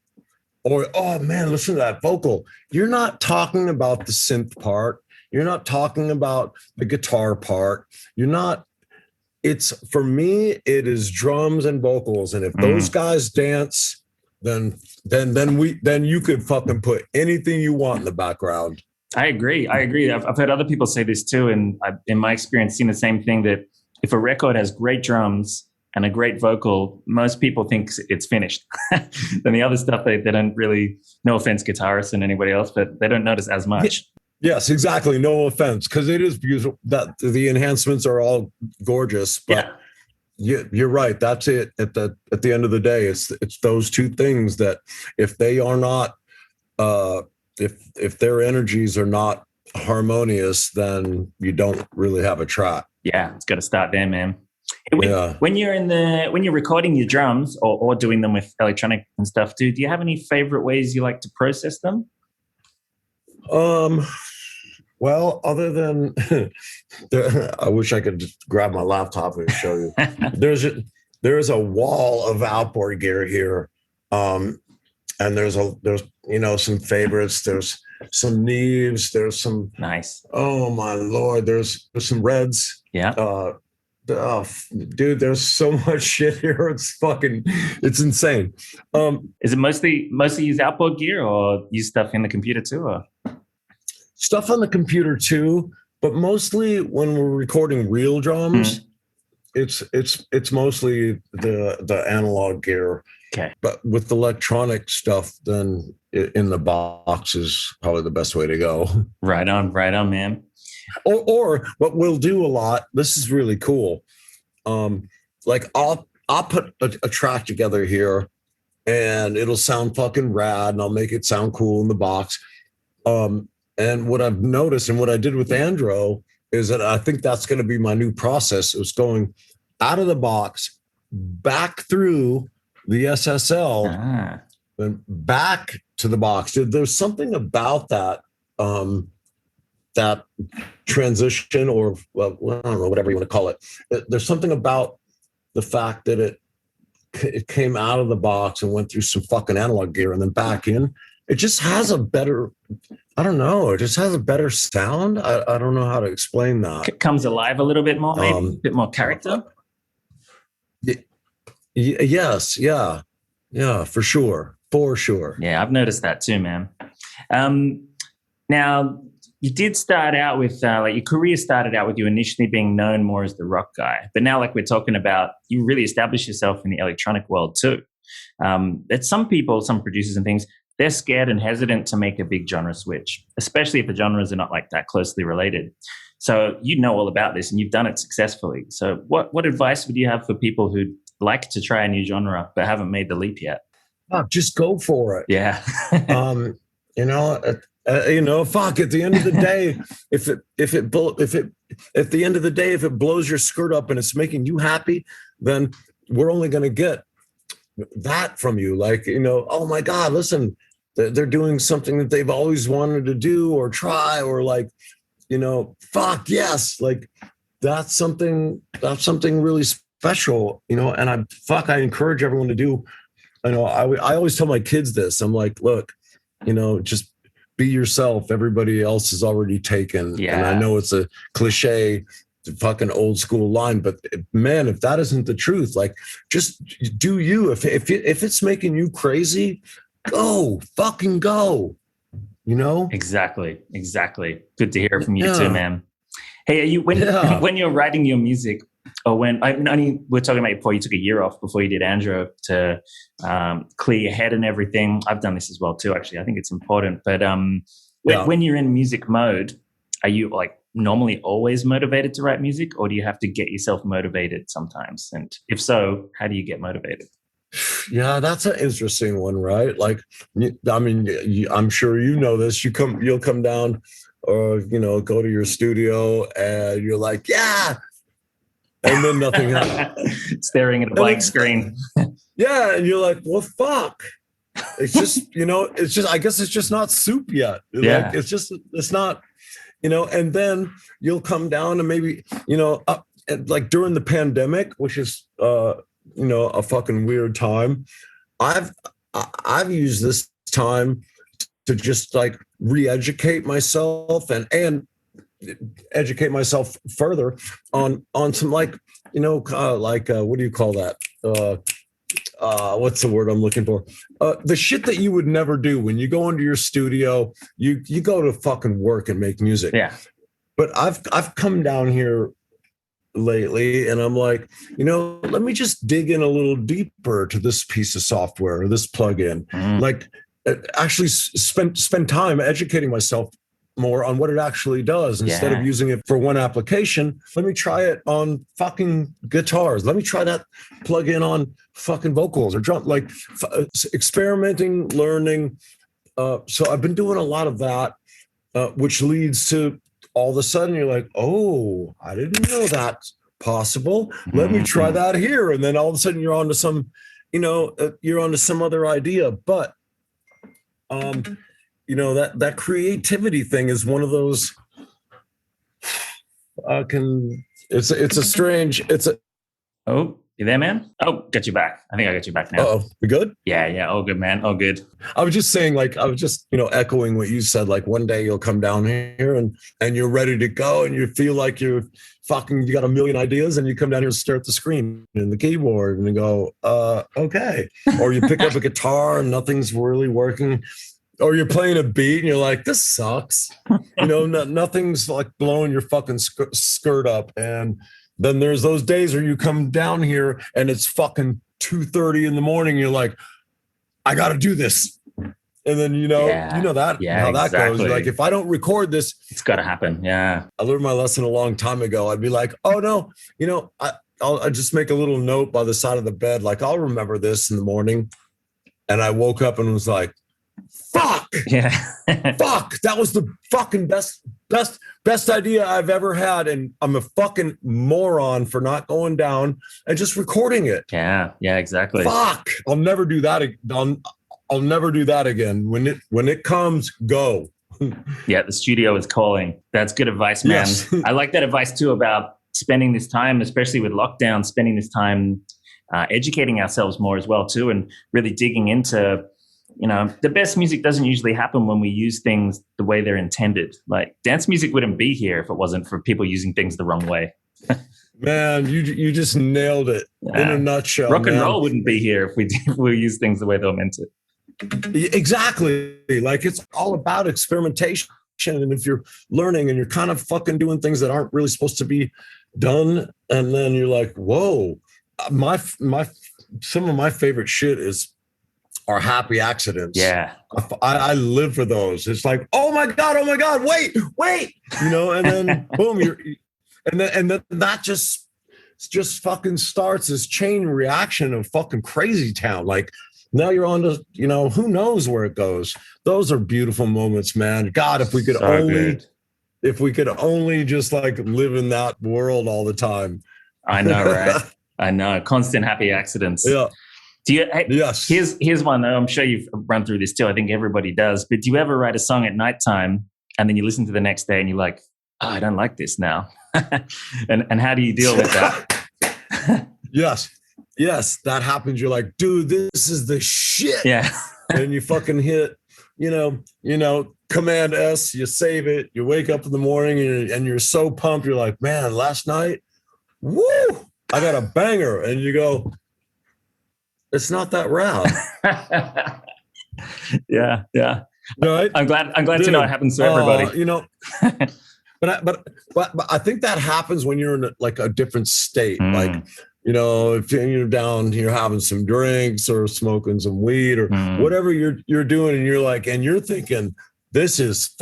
[SPEAKER 2] Or, oh man, listen to that vocal. You're not talking about the synth part. You're not talking about the guitar part. For me, it is drums and vocals. And if those guys dance, then you could fucking put anything you want in the background.
[SPEAKER 1] I agree. I've heard other people say this too. And I've, in my experience, seen the same thing, that if a record has great drums and a great vocal, most people think it's finished. Then the other stuff, they don't really, no offense, guitarists and anybody else, but they don't notice as much.
[SPEAKER 2] Yes, exactly. No offense, because it is beautiful. That the enhancements are all gorgeous, but you're right. That's it. At the end of the day, it's those two things that if they are not, if their energies are not harmonious, then you don't really have a track.
[SPEAKER 1] Yeah, it's got to start there, man. When you're recording your drums or doing them with electronic and stuff, do you have any favorite ways you like to process them?
[SPEAKER 2] Well, other than I wish I could just grab my laptop and show you. There's a wall of outboard gear here, and there's some favorites. There's some Neves. There's some
[SPEAKER 1] nice.
[SPEAKER 2] Oh my Lord! There's some Reds.
[SPEAKER 1] Yeah.
[SPEAKER 2] Dude, there's so much shit here. It's insane.
[SPEAKER 1] Is it mostly use outboard gear, or use stuff in the computer too? Or?
[SPEAKER 2] Stuff on the computer too, but mostly when we're recording real drums, it's mostly the analog gear.
[SPEAKER 1] Okay.
[SPEAKER 2] But with electronic stuff, then in the box is probably the best way to go.
[SPEAKER 1] Right on, man.
[SPEAKER 2] Or what we'll do a lot, this is really cool. Like I'll put a track together here and it'll sound fucking rad and I'll make it sound cool in the box. And what I've noticed and what I did with Andro is that I think that's going to be my new process. It was going out of the box, back through the SSL, then back to the box. There's something about that, that transition, or well, I don't know, whatever you want to call it. There's something about the fact that it came out of the box and went through some fucking analog gear and then back in. It just has a better, I don't know, it just has a better sound. I don't know how to explain that.
[SPEAKER 1] It comes alive a little bit more, maybe a bit more character.
[SPEAKER 2] Yes, yeah, for sure.
[SPEAKER 1] Yeah, I've noticed that too, man. Now, you did start out with, your career started out with you initially being known more as the rock guy. But now, like we're talking about, you really established yourself in the electronic world too. That some people, some producers and things, they're scared and hesitant to make a big genre switch, especially if the genres are not like that closely related. So you know all about this and you've done it successfully. So what advice would you have for people who like to try a new genre but haven't made the leap yet?
[SPEAKER 2] Oh, just go for it.
[SPEAKER 1] Yeah.
[SPEAKER 2] Fuck. At the end of the day, if it blows your skirt up and it's making you happy, then we're only going to get that from you. Like, oh my God, listen, they're doing something that they've always wanted to do or try, or like, fuck yes, like that's something really special, and I encourage everyone to do. I always tell my kids this. I'm like, look, just be yourself. Everybody else is already taken.
[SPEAKER 1] Yeah.
[SPEAKER 2] And I know it's a cliche, fucking old school line, but man, if that isn't the truth, like just do you. If it's making you crazy, go fucking go.
[SPEAKER 1] Exactly. Good to hear from you too, man. Hey, when you're writing your music, or when we're talking about before you took a year off before you did Andro to clear your head and everything. I've done this as well too, actually. I think it's important. But when you're in music mode, are you like normally always motivated to write music, or do you have to get yourself motivated sometimes? And if so, how do you get motivated?
[SPEAKER 2] Yeah, that's an interesting one, right? Like, I mean, I'm sure you know this. You'll come down, or go to your studio, and you're like, yeah, and then nothing happens.
[SPEAKER 1] Staring at a blank screen.
[SPEAKER 2] Yeah, and you're like, well, fuck. It's just, I guess it's just not soup yet.
[SPEAKER 1] Yeah.
[SPEAKER 2] Like, it's not, and then you'll come down and maybe, like during the pandemic, which is, a fucking weird time. I've used this time to just like re-educate myself and educate myself further on some like, what do you call that? What's the word I'm looking for? The shit that you would never do when you go into your studio, you go to fucking work and make music.
[SPEAKER 1] Yeah.
[SPEAKER 2] But I've come down here lately and I'm like, let me just dig in a little deeper to this piece of software or this plugin. Like actually spend time educating myself more on what it actually does instead of using it for one application. Let me try it on fucking guitars. Let me try that plugin on fucking vocals or drum, like experimenting, learning. So I've been doing a lot of that, which leads to all of a sudden you're like, oh, I didn't know that's possible. Let me try that here. And then all of a sudden you're onto some, you're onto some other idea. But, that creativity thing is one of those,
[SPEAKER 1] Oh, you there, man? Oh, got you back. I think I got you back now.
[SPEAKER 2] Uh-oh, we good?
[SPEAKER 1] Yeah. All good, man. All good.
[SPEAKER 2] I was just saying, like, I was just, echoing what you said, like one day you'll come down here and you're ready to go and you feel like you got a million ideas and you come down here and stare at the screen and the keyboard and you go, okay. Or you pick up a guitar and nothing's really working. Or you're playing a beat and you're like, this sucks. Nothing's like blowing your fucking skirt up. And then there's those days where you come down here and it's fucking 2:30 in the morning. You're like, I got to do this. And then, how that goes. Like, if I don't record this,
[SPEAKER 1] it's got to happen. Yeah.
[SPEAKER 2] I learned my lesson a long time ago. I'd be like, oh no, I'll just make a little note by the side of the bed. Like, I'll remember this in the morning. And I woke up and was like, fuck.
[SPEAKER 1] Yeah.
[SPEAKER 2] Fuck. That was the fucking best idea I've ever had. And I'm a fucking moron for not going down and just recording it.
[SPEAKER 1] Yeah, exactly.
[SPEAKER 2] Fuck. I'll never do that. I'll never do that again. When it comes, go.
[SPEAKER 1] Yeah, the studio is calling. That's good advice, man. Yes. I like that advice too about spending this time, especially with lockdown, educating ourselves more as well too, and really digging into, the best music doesn't usually happen when we use things the way they're intended. Like dance music wouldn't be here if it wasn't for people using things the wrong way.
[SPEAKER 2] Man, you just nailed it in a nutshell.
[SPEAKER 1] Rock and roll wouldn't be here if we use things the way they were meant to.
[SPEAKER 2] Exactly. Like it's all about experimentation. And if you're learning and you're kind of fucking doing things that aren't really supposed to be done, and then you're like, whoa, some of my favorite shit is are happy accidents.
[SPEAKER 1] Yeah.
[SPEAKER 2] I live for those. It's like, oh my God, wait, and then boom, and then that just fucking starts this chain reaction of fucking crazy town. Like now you're on to, who knows where it goes. Those are beautiful moments, man. God, if we could only just like live in that world all the time.
[SPEAKER 1] I know, right? I know. Constant happy accidents.
[SPEAKER 2] Yeah.
[SPEAKER 1] Yes. Here's one though. I'm sure you've run through this too. I think everybody does. But do you ever write a song at nighttime and then you listen to the next day and you're like, oh, I don't like this now? and how do you deal with that?
[SPEAKER 2] Yes, that happens. You're like, dude, this is the shit.
[SPEAKER 1] Yeah.
[SPEAKER 2] And you fucking hit, Command S. You save it. You wake up in the morning and you're so pumped. You're like, man, last night, woo, I got a banger. And you go, it's not that rad.
[SPEAKER 1] Yeah.
[SPEAKER 2] Right?
[SPEAKER 1] I'm glad to know it happens to everybody.
[SPEAKER 2] But I think that happens when you're in a different state. Like, if you're down, you're having some drinks or smoking some weed or whatever you're doing, and you're like, and you're thinking, this is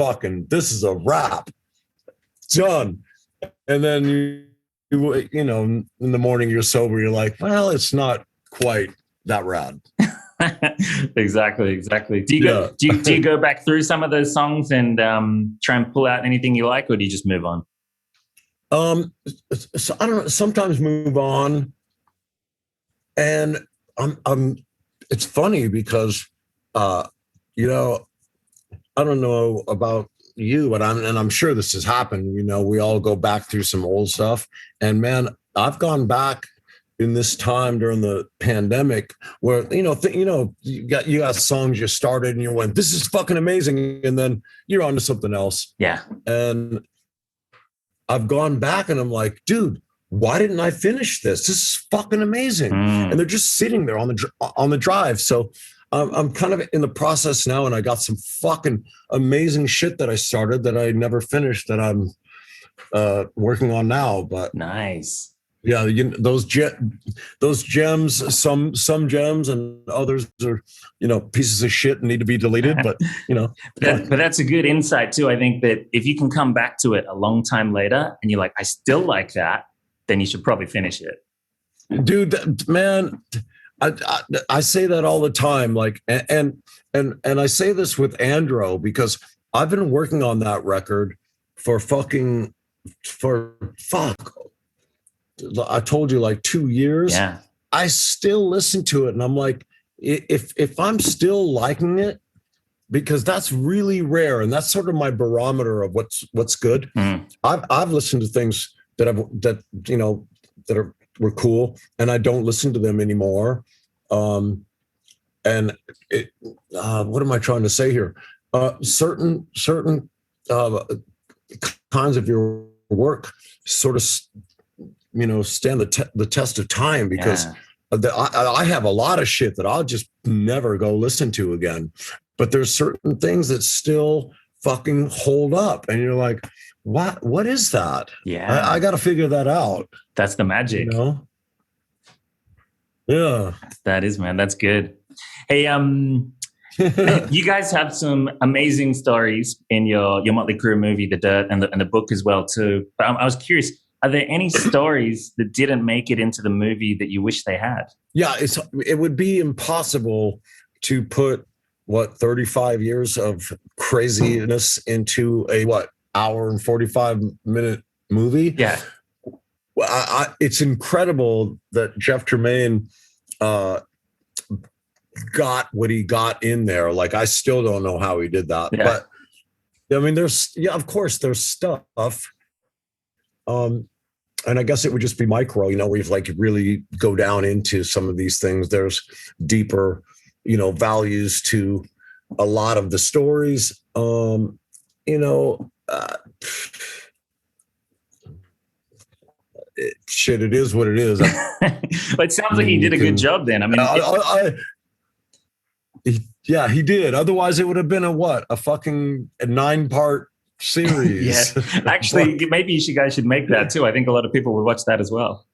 [SPEAKER 2] a wrap, done. And then in the morning you're sober, you're like, well, it's not quite that rad.
[SPEAKER 1] Exactly. Do you go back through some of those songs and try and pull out anything you like, or do you just move on?
[SPEAKER 2] So I don't know. Sometimes move on, and I'm. It's funny because, I don't know about you, but I'm sure this has happened. We all go back through some old stuff, and man, I've gone back in this time during the pandemic where, you got songs you started and you went, this is fucking amazing. And then you're on to something else.
[SPEAKER 1] Yeah.
[SPEAKER 2] And I've gone back and I'm like, dude, why didn't I finish this? This is fucking amazing. And they're just sitting there on the drive. So I'm kind of in the process now, and I got some fucking amazing shit that I started that I never finished that I'm working on now. But
[SPEAKER 1] nice.
[SPEAKER 2] Yeah, those gems, some gems, and others are, pieces of shit and need to be deleted. But
[SPEAKER 1] but that's a good insight too. I think that if you can come back to it a long time later and you're like, I still like that, then you should probably finish it.
[SPEAKER 2] Dude, man, I say that all the time. Like, and I say this with Andro because I've been working on that record for I told you, like 2 years. Yeah. I still listen to it and I'm like, if I'm still liking it, because that's really rare, and that's sort of my barometer of what's good. I've listened to things that were cool, and I don't listen to them anymore. What am I trying to say here? Certain kinds of your work sort of stand the test of time, because I have a lot of shit that I'll just never go listen to again. But there's certain things that still fucking hold up. And you're like, what is that?
[SPEAKER 1] Yeah.
[SPEAKER 2] I got to figure that out.
[SPEAKER 1] That's the magic.
[SPEAKER 2] Yeah.
[SPEAKER 1] That is, man. That's good. Hey, you guys have some amazing stories in your Motley Crue movie, The Dirt, and the book as well too. But I was curious, are there any stories that didn't make it into the movie that you wish they had? Yeah,
[SPEAKER 2] it would be impossible to put 35 years of craziness into a hour and 45-minute movie.
[SPEAKER 1] Yeah.
[SPEAKER 2] Well, it's incredible that Jeff Tremaine got what he got in there. Like, I still don't know how he did that. Yeah. But I mean, of course there's stuff. And I guess it would just be micro, where you really go down into some of these things. There's deeper, values to a lot of the stories. Shit, it is what it is.
[SPEAKER 1] But it sounds like he did a good job then. I mean,
[SPEAKER 2] he did. Otherwise, it would have been a 9-part series.
[SPEAKER 1] Yeah, actually, maybe you guys should make that too. I think a lot of people would watch that as well.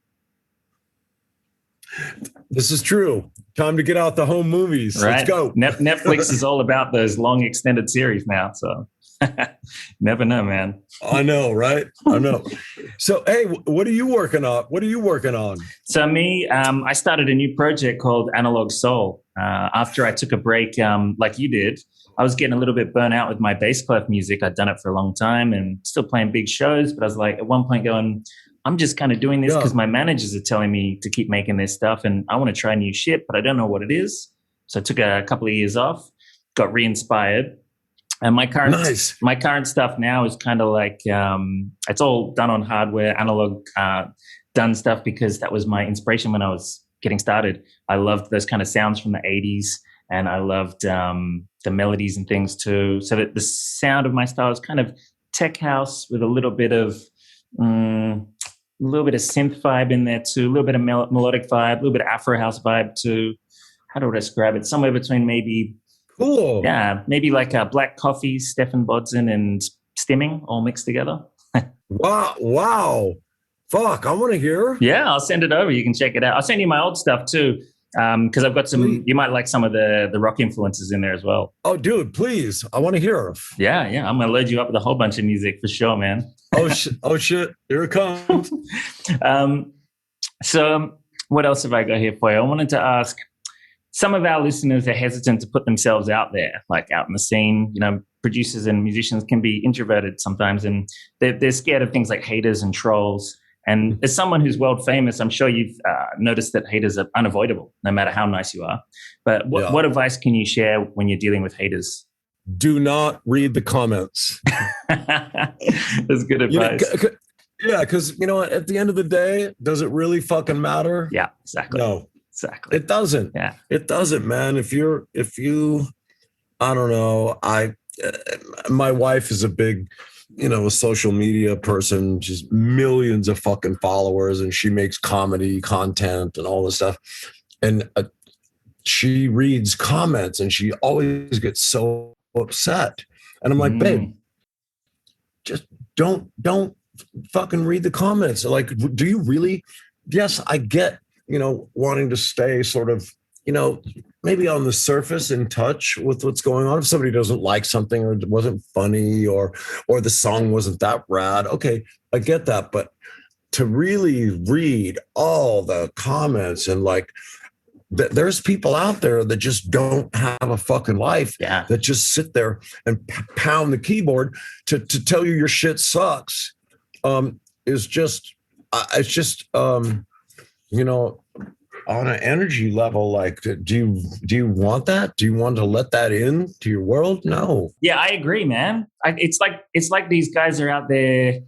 [SPEAKER 2] This is true. Time to get out the home movies.
[SPEAKER 1] Right?
[SPEAKER 2] Let's go.
[SPEAKER 1] Netflix is all about those long extended series now. So never know, man.
[SPEAKER 2] I know, right? I know. So, hey, what are you working on? What are you working on?
[SPEAKER 1] So me, I started a new project called Analog Soul. After I took a break, like you did, I was getting a little bit burnt out with my bass clef music. I'd done it for a long time and still playing big shows. But I was like, at one point going, I'm just kind of doing this because my managers are telling me to keep making this stuff. And I want to try new shit, but I don't know what it is. So I took a couple of years off, got re-inspired. And my current stuff now is kind of like, it's all done on hardware, analog done stuff, because that was my inspiration when I was getting started. I loved those kind of sounds from the 80s, and I loved the melodies and things too. So that the sound of my style is kind of tech house with a little bit of synth vibe in there too, a little bit of melodic vibe, a little bit of Afro house vibe too. How do I describe it? Somewhere between maybe,
[SPEAKER 2] cool.
[SPEAKER 1] Yeah, maybe like Black Coffee, Stefan Bodzen, and Stimming all mixed together.
[SPEAKER 2] Wow. Fuck, I want to hear.
[SPEAKER 1] Yeah, I'll send it over. You can check it out. I'll send you my old stuff too, because I've got some. You might like some of the rock influences in there as well.
[SPEAKER 2] Oh, dude, please, I want to hear.
[SPEAKER 1] Yeah, I'm gonna load you up with a whole bunch of music for sure, man.
[SPEAKER 2] Oh shit, here it comes.
[SPEAKER 1] So what else have I got here for you? I wanted to ask. Some of our listeners are hesitant to put themselves out there, like out in the scene. You know, producers and musicians can be introverted sometimes, and they're scared of things like haters and trolls. And as someone who's world famous, I'm sure you've noticed that haters are unavoidable, no matter how nice you are. But what advice can you share when you're dealing with haters?
[SPEAKER 2] Do not read the comments.
[SPEAKER 1] That's good advice.
[SPEAKER 2] Yeah, because you know what? At the end of the day, does it really fucking matter?
[SPEAKER 1] Yeah, exactly.
[SPEAKER 2] No.
[SPEAKER 1] Exactly.
[SPEAKER 2] It doesn't.
[SPEAKER 1] Yeah.
[SPEAKER 2] It doesn't, man. If you, I don't know. My wife is a big, a social media person. She's millions of fucking followers, and she makes comedy content and all this stuff. And she reads comments, and she always gets so upset. And I'm like, babe, just don't fucking read the comments. Like, do you really? Yes, I get. Wanting to stay sort of, maybe on the surface in touch with what's going on. If somebody doesn't like something, or it wasn't funny, or the song wasn't that rad, okay, I get that. But to really read all the comments and like, there's people out there that just don't have a fucking life, that just sit there and pound the keyboard to tell you your shit sucks, it's just on an energy level, like, do you want that? Do you want to let that in to your world? No.
[SPEAKER 1] Yeah, I agree, man. It's like these guys are out there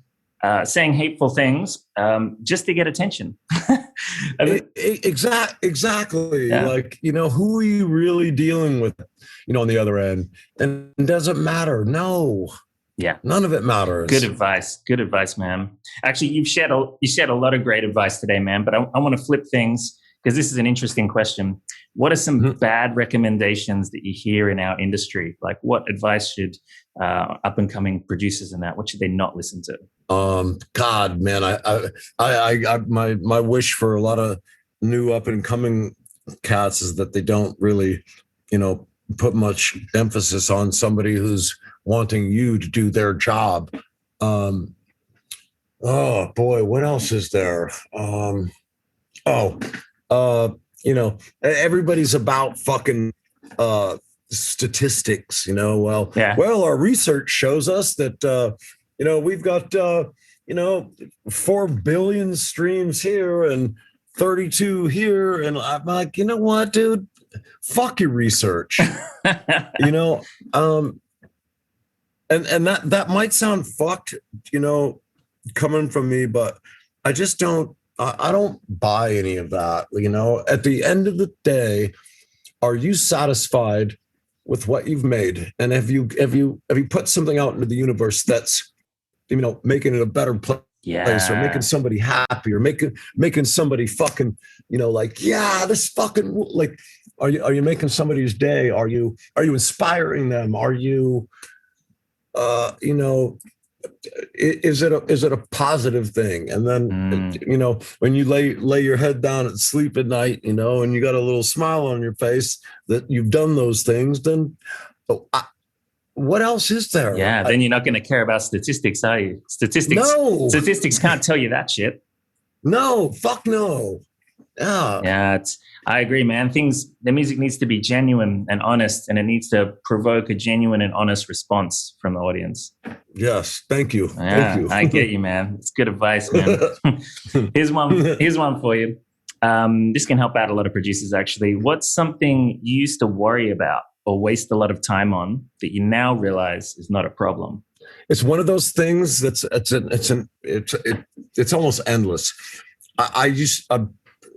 [SPEAKER 1] saying hateful things just to get attention.
[SPEAKER 2] Exactly.
[SPEAKER 1] Yeah.
[SPEAKER 2] Like, who are you really dealing with, on the other end? And it doesn't matter. No.
[SPEAKER 1] Yeah.
[SPEAKER 2] None of it matters.
[SPEAKER 1] Good advice, man. Actually, you shared a lot of great advice today, man. But I want to flip things, because this is an interesting question. What are some bad recommendations that you hear in our industry? Like, what advice should up and coming producers and what should they not listen to?
[SPEAKER 2] God, man, I my wish for a lot of new up and coming cats is that they don't really, put much emphasis on somebody who's wanting you to do their job. Oh boy, what else is there? Everybody's about fucking statistics, well, our research shows us that we've got 4 billion streams here and 32 here, and I'm like, you know what, dude, fuck your research. And that might sound fucked, coming from me, but I just don't. I don't buy any of that. At the end of the day, are you satisfied with what you've made? And have you put something out into the universe that's, making it a better place, or making somebody happy, or making somebody fucking, this fucking, like, are you making somebody's day? Are you inspiring them? Are you, is it a positive thing? And then, when you lay your head down and sleep at night, and you got a little smile on your face that you've done those things, then what else is there?
[SPEAKER 1] Yeah, then you're not going to care about statistics, are you? Statistics can't tell you that shit.
[SPEAKER 2] No, fuck no.
[SPEAKER 1] Yeah, I agree, man. The music needs to be genuine and honest, and it needs to provoke a genuine and honest response from the audience.
[SPEAKER 2] Yes, thank you.
[SPEAKER 1] Yeah,
[SPEAKER 2] Thank you.
[SPEAKER 1] I get you, man. It's good advice, man. Here's one for you. This can help out a lot of producers, actually. What's something you used to worry about or waste a lot of time on that you now realize is not a problem?
[SPEAKER 2] It's one of those things that's it's almost endless.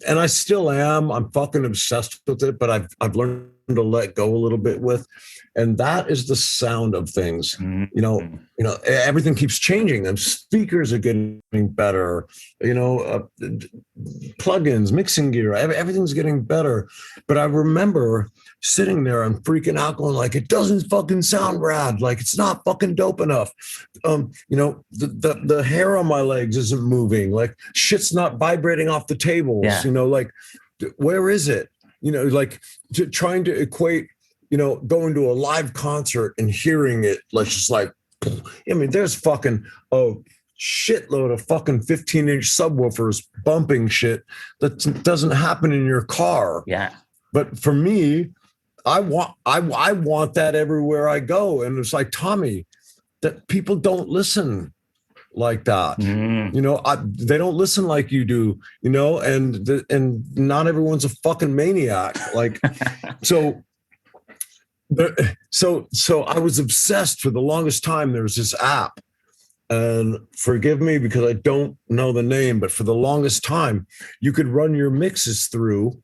[SPEAKER 2] And I still am. I'm fucking obsessed with it, but I've learned to let go a little bit with, and that is the sound of things.
[SPEAKER 1] Mm-hmm.
[SPEAKER 2] Everything keeps changing, and speakers are getting better. Plugins, mixing gear, everything's getting better. But I remember sitting there and freaking out, going like, "It doesn't fucking sound rad. Like it's not fucking dope enough." The hair on my legs isn't moving. Like shit's not vibrating off the tables.
[SPEAKER 1] Yeah.
[SPEAKER 2] Like where is it? Trying to equate, going to a live concert and hearing it, there's fucking shitload of fucking 15-inch subwoofers bumping shit that doesn't happen in your car.
[SPEAKER 1] Yeah.
[SPEAKER 2] But for me, I want that everywhere I go. And it's like, Tommy, that people don't listen like that. They don't listen like you do, and not everyone's a fucking maniac. Like, so I was obsessed for the longest time. There was this app, and forgive me because I don't know the name, but for the longest time, you could run your mixes through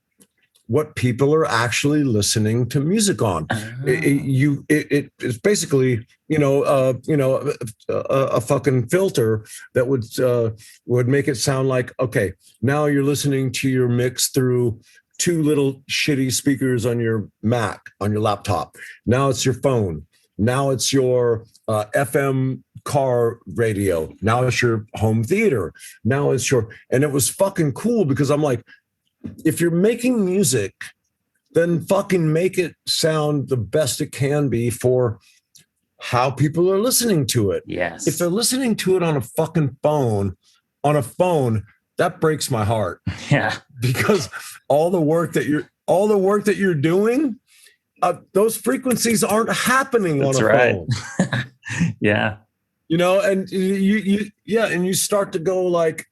[SPEAKER 2] what people are actually listening to music on. It's basically, a fucking filter that would make it sound like, okay, now you're listening to your mix through two little shitty speakers on your Mac, on your laptop. Now it's your phone. Now it's your FM car radio. Now it's your home theater. Now it's and it was fucking cool because I'm like, if you're making music, then fucking make it sound the best it can be for how people are listening to it.
[SPEAKER 1] Yes.
[SPEAKER 2] If they're listening to it on a fucking phone, that breaks my heart.
[SPEAKER 1] Yeah.
[SPEAKER 2] Because all the work that you're doing, those frequencies aren't happening on a phone.
[SPEAKER 1] Yeah.
[SPEAKER 2] And you start to go like,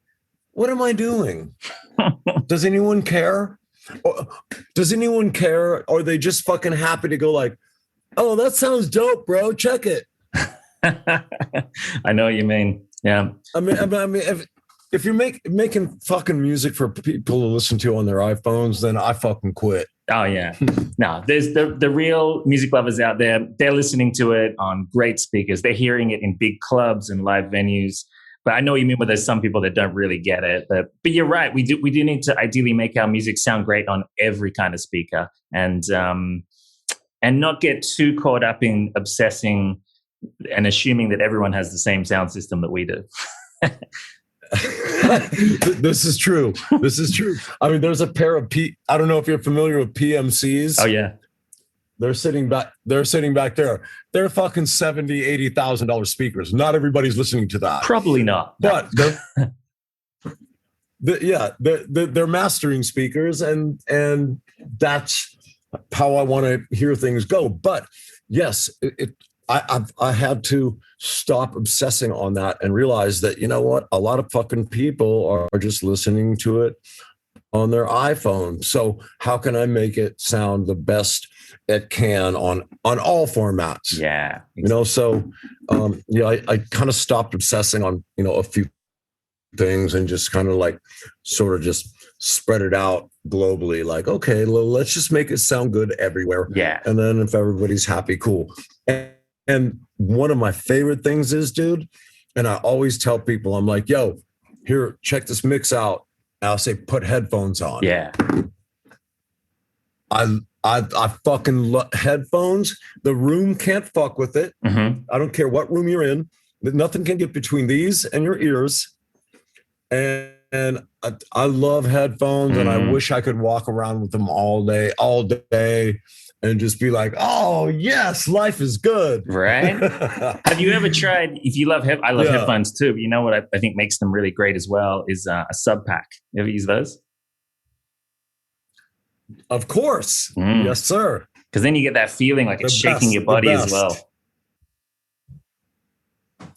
[SPEAKER 2] what am I doing? Does anyone care? Or are they just fucking happy to go like, oh, that sounds dope, bro. Check it.
[SPEAKER 1] I know what you mean. Yeah.
[SPEAKER 2] I mean, if you're making fucking music for people to listen to on their iPhones, then I fucking quit.
[SPEAKER 1] Oh yeah. No, there's the real music lovers out there. They're listening to it on great speakers. They're hearing it in big clubs and live venues. But I know what you mean, but there's some people that don't really get it. But you're right. We do need to ideally make our music sound great on every kind of speaker, and not get too caught up in obsessing and assuming that everyone has the same sound system that we do.
[SPEAKER 2] This is true. I mean, there's a pair of I don't know if you're familiar with PMCs.
[SPEAKER 1] Oh yeah.
[SPEAKER 2] They're sitting back there. They're fucking $70,000-$80,000 speakers. Not everybody's listening to that.
[SPEAKER 1] Probably not.
[SPEAKER 2] But they're mastering speakers, and that's how I want to hear things go. But yes, I had to stop obsessing on that and realize that, you know what, a lot of fucking people are just listening to it on their iPhone. So how can I make it sound the best it can on all formats?
[SPEAKER 1] Yeah.
[SPEAKER 2] Exactly. I kind of stopped obsessing on, a few things and just kind of like sort of just spread it out globally. Like, okay, well, let's just make it sound good everywhere.
[SPEAKER 1] Yeah.
[SPEAKER 2] And then if everybody's happy, cool. And one of my favorite things is, dude, and I always tell people, I'm like, yo, here, check this mix out. And I'll say, put headphones on.
[SPEAKER 1] Yeah.
[SPEAKER 2] I fucking love headphones. The room can't fuck with it.
[SPEAKER 1] Mm-hmm.
[SPEAKER 2] I don't care what room you're in. Nothing can get between these and your ears. And I love headphones, and I wish I could walk around with them all day, and just be like, oh yes, life is good.
[SPEAKER 1] Right? Have you ever tried, if you love I love headphones too, but you know what I think makes them really great as well is a sub pack. You ever use those?
[SPEAKER 2] Of course. Yes, sir.
[SPEAKER 1] Because then you get that feeling like it's shaking your body as well.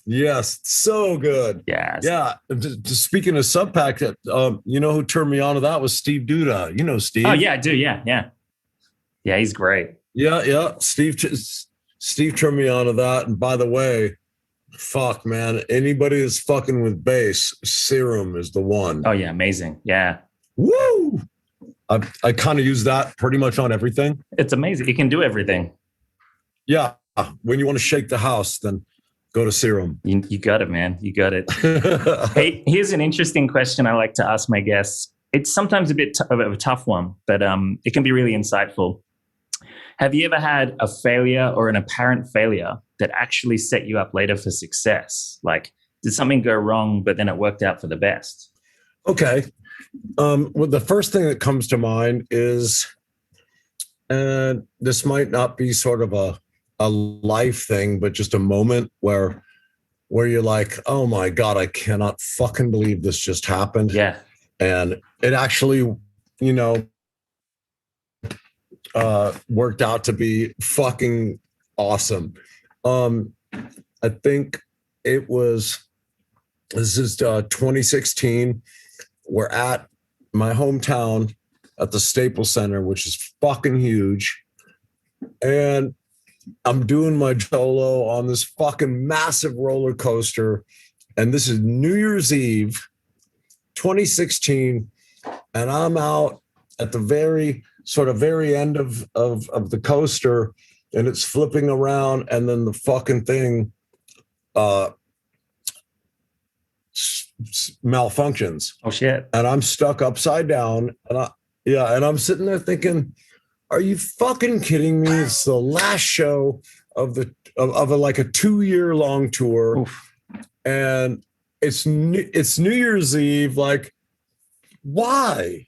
[SPEAKER 2] Yes, so good.
[SPEAKER 1] Yes.
[SPEAKER 2] Yeah. Just speaking of sub pack, you know who turned me on to that was Steve Duda. You know Steve.
[SPEAKER 1] Oh yeah, I do. Yeah, he's great.
[SPEAKER 2] Yeah. Steve turned me on to that. And by the way, fuck, man, anybody that's fucking with bass, Serum is the one.
[SPEAKER 1] Oh yeah, amazing. Yeah.
[SPEAKER 2] Woo! I kind of use that pretty much on everything.
[SPEAKER 1] It's amazing. It can do everything.
[SPEAKER 2] Yeah. When you want to shake the house, then go to Serum.
[SPEAKER 1] You got it, man. You got it. Hey, here's an interesting question I like to ask my guests. It's sometimes a bit of a tough one, but it can be really insightful. Have you ever had a failure or an apparent failure that actually set you up later for success? Like, did something go wrong, but then it worked out for the best?
[SPEAKER 2] Okay. Well, the first thing that comes to mind is, and this might not be sort of a life thing, but just a moment where you're like, oh my God, I cannot fucking believe this just happened.
[SPEAKER 1] Yeah.
[SPEAKER 2] And it actually, worked out to be fucking awesome. I think this is 2016. We're at my hometown at the Staples Center, which is fucking huge. And I'm doing my solo on this fucking massive roller coaster. And this is New Year's Eve, 2016. And I'm out at the very end of the coaster, and it's flipping around. And then the fucking thing malfunctions.
[SPEAKER 1] Oh shit.
[SPEAKER 2] And I'm stuck upside down. And I'm sitting there thinking, are you fucking kidding me? It's the last show of like a 2-year-long tour. Oof. And it's New Year's Eve. Like, why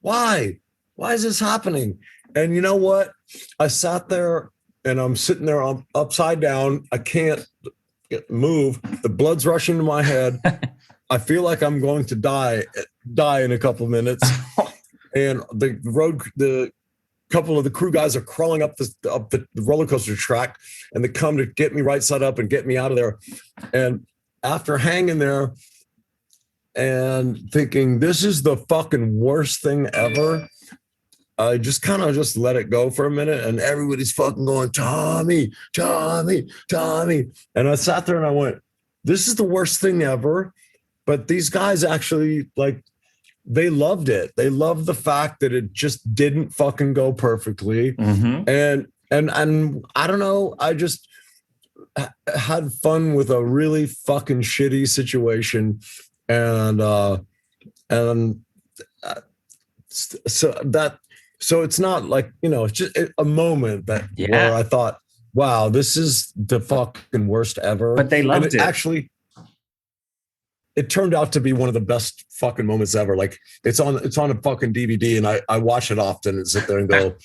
[SPEAKER 2] is this happening? And you know what? I sat there and I'm sitting there upside down. I can't move. The blood's rushing to my head. I feel like I'm going to die in a couple of minutes. And the couple of the crew guys are crawling up the roller coaster track, and they come to get me right side up and get me out of there. And after hanging there and thinking this is the fucking worst thing ever, I just kind of just let it go for a minute, and everybody's fucking going, Tommy. And I sat there and I went, this is the worst thing ever. But these guys actually, like, they loved it. They loved the fact that it just didn't fucking go perfectly. Mm-hmm. And I don't know, I just had fun with a really fucking shitty situation. So it's not like, it's just a moment where I thought, wow, this is the fucking worst ever.
[SPEAKER 1] But they loved it.
[SPEAKER 2] Actually, it turned out to be one of the best fucking moments ever. Like, it's on a fucking DVD, and I watch it often and sit there and go,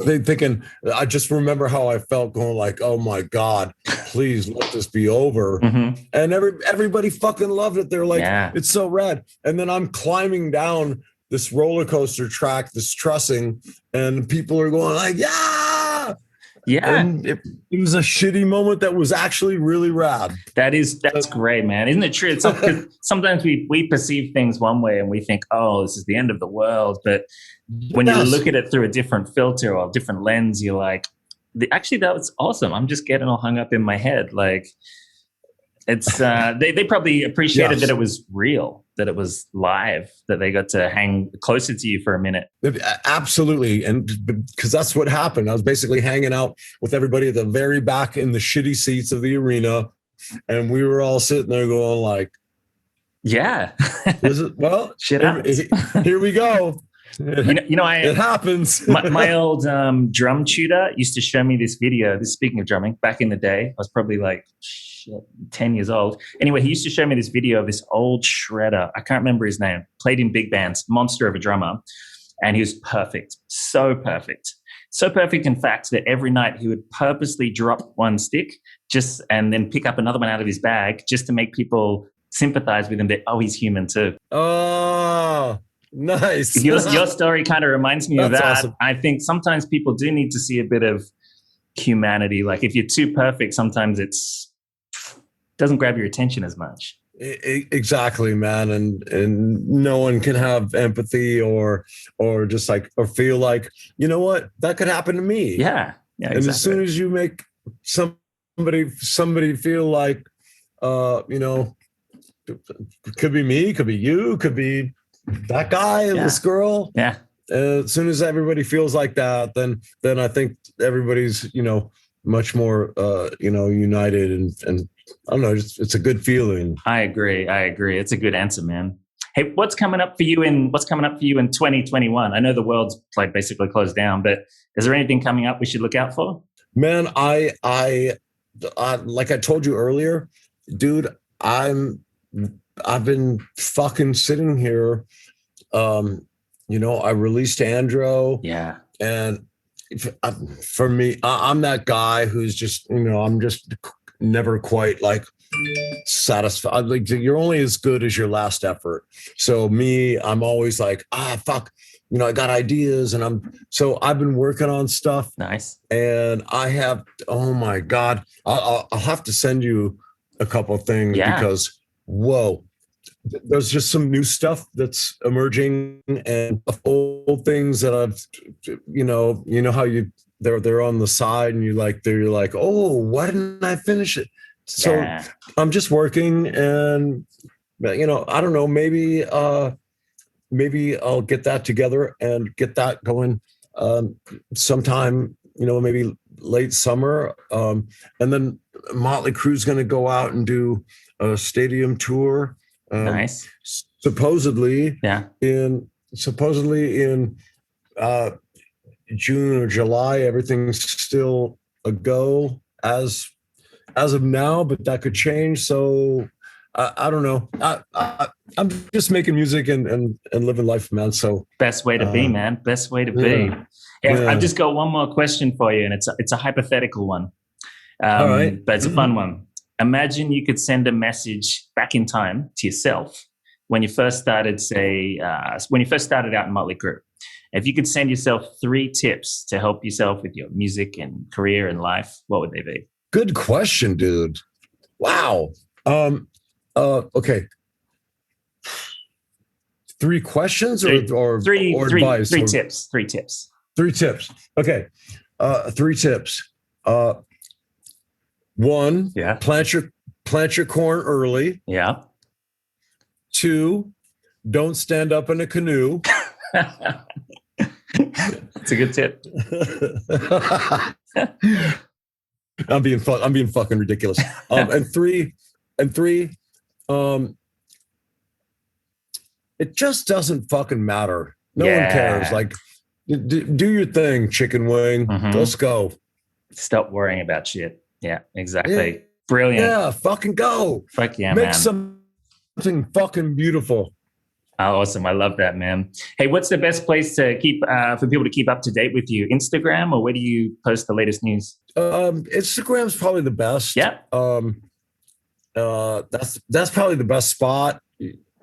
[SPEAKER 2] thinking, I just remember how I felt, going like, oh my God, please let this be over. Mm-hmm. And everybody fucking loved it. They're like, it's so rad. And then I'm climbing down this roller coaster track, this trussing, and people are going like, yeah. And it was a shitty moment that was actually really rad.
[SPEAKER 1] That's great, man. Isn't it true? Sometimes we perceive things one way and we think, oh, this is the end of the world. But when you look at it through a different filter or a different lens, you're like, actually, that was awesome. I'm just getting all hung up in my head. Like, it's they probably appreciated that it was real, that it was live, that they got to hang closer to you for a minute.
[SPEAKER 2] Absolutely. And because that's what happened. I was basically hanging out with everybody at the very back in the shitty seats of the arena. And we were all sitting there going like,
[SPEAKER 1] yeah,
[SPEAKER 2] well,
[SPEAKER 1] shit
[SPEAKER 2] here we go. It happens.
[SPEAKER 1] my old drum tutor used to show me this video. This, speaking of drumming, back in the day, I was probably like 10 years old. Anyway, he used to show me this video of this old shredder. I can't remember his name. Played in big bands, monster of a drummer. And he was perfect. So perfect. So perfect, in fact, that every night he would purposely drop one stick and then pick up another one out of his bag just to make people sympathize with him that, oh, he's human too.
[SPEAKER 2] Oh, nice.
[SPEAKER 1] Your story kind of reminds me of that.
[SPEAKER 2] Awesome.
[SPEAKER 1] I think sometimes people do need to see a bit of humanity. Like if you're too perfect, sometimes it doesn't grab your attention as much.
[SPEAKER 2] Exactly, man. And no one can have empathy or just like, or feel like, you know what, that could happen to me.
[SPEAKER 1] Yeah.
[SPEAKER 2] And exactly. As soon as you make somebody feel like, could be me, could be you, could be that guy, this girl.
[SPEAKER 1] Yeah.
[SPEAKER 2] As soon as everybody feels like that, then I think everybody's, much more, united and I don't know, it's a good feeling.
[SPEAKER 1] I agree. It's a good answer, man. Hey, what's coming up for you in 2021? I know the world's like basically closed down, but is there anything coming up we should look out for?
[SPEAKER 2] Man, I like I told you earlier, dude, I've been fucking sitting here. I released Andro.
[SPEAKER 1] Yeah.
[SPEAKER 2] And for me, I'm that guy who's just, I'm just never quite like satisfied. Like you're only as good as your last effort. So me, I'm always like, fuck, I got ideas and I've been working on stuff.
[SPEAKER 1] Nice.
[SPEAKER 2] And I have, oh my God, I'll have to send you a couple of things because, whoa, there's just some new stuff that's emerging and old things that I've, how they're on the side and you're like, oh, why didn't I finish it? So I'm just working and, I don't know, maybe I'll get that together and get that going sometime, maybe late summer. And then Motley Crue's going to go out and do a stadium tour.
[SPEAKER 1] Nice.
[SPEAKER 2] Supposedly in June or July, everything's still a go as of now, but that could change. So I don't know. I'm just making music and living life, man. So
[SPEAKER 1] best way to be, man. Best way to be. I've just got one more question for you, and it's a hypothetical one.
[SPEAKER 2] All right.
[SPEAKER 1] But it's a fun one. Imagine you could send a message back in time to yourself when you first started, out in Motley Crue. If you could send yourself 3 tips to help yourself with your music and career and life, what would they be?
[SPEAKER 2] Good question, dude. Wow. Okay. 3 questions or advice?
[SPEAKER 1] 3 tips. 3 tips.
[SPEAKER 2] 3 tips. Okay. 3 tips. 1, plant your corn early.
[SPEAKER 1] Yeah.
[SPEAKER 2] 2, don't stand up in a canoe.
[SPEAKER 1] That's a good tip.
[SPEAKER 2] I'm being fucking ridiculous. And 3, it just doesn't fucking matter. No one cares. Like, do your thing, chicken wing. Mm-hmm. Let's go.
[SPEAKER 1] Stop worrying about shit. Yeah, exactly. Yeah. Brilliant.
[SPEAKER 2] Yeah, fucking go.
[SPEAKER 1] Fuck yeah,
[SPEAKER 2] Make
[SPEAKER 1] man.
[SPEAKER 2] something fucking beautiful.
[SPEAKER 1] Oh, awesome. I love that, man. Hey, what's the best place to keep for people to keep up to date with you? Instagram, or where do you post the latest news?
[SPEAKER 2] Instagram's probably the best.
[SPEAKER 1] Yeah.
[SPEAKER 2] That's probably the best spot.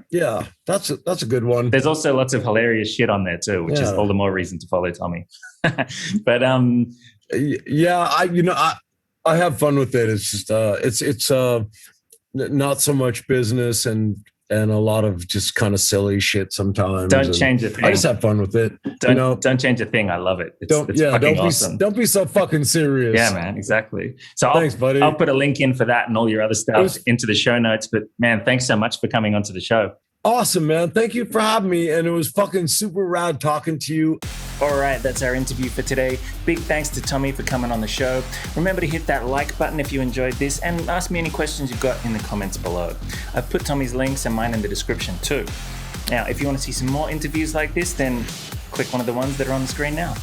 [SPEAKER 2] Yeah, that's a good one.
[SPEAKER 1] There's also lots of hilarious shit on there too, which is all the more reason to follow Tommy. But I have fun with it. It's just it's not so much business and a lot of just kind of silly shit sometimes. Don't change a thing.
[SPEAKER 2] I just have fun with it.
[SPEAKER 1] Don't change a thing. I love it. It's fucking awesome.
[SPEAKER 2] Don't be so fucking serious.
[SPEAKER 1] Yeah, man. Exactly. So
[SPEAKER 2] thanks, buddy.
[SPEAKER 1] I'll put a link in for that and all your other stuff into the show notes. But man, thanks so much for coming onto the show.
[SPEAKER 2] Awesome, man. Thank you for having me. And it was fucking super rad talking to you.
[SPEAKER 1] All right, that's our interview for today. Big thanks to Tommy for coming on the show. Remember to hit that like button if you enjoyed this and ask me any questions you've got in the comments below. I've put Tommy's links and mine in the description too. Now, if you want to see some more interviews like this, then click one of the ones that are on the screen now.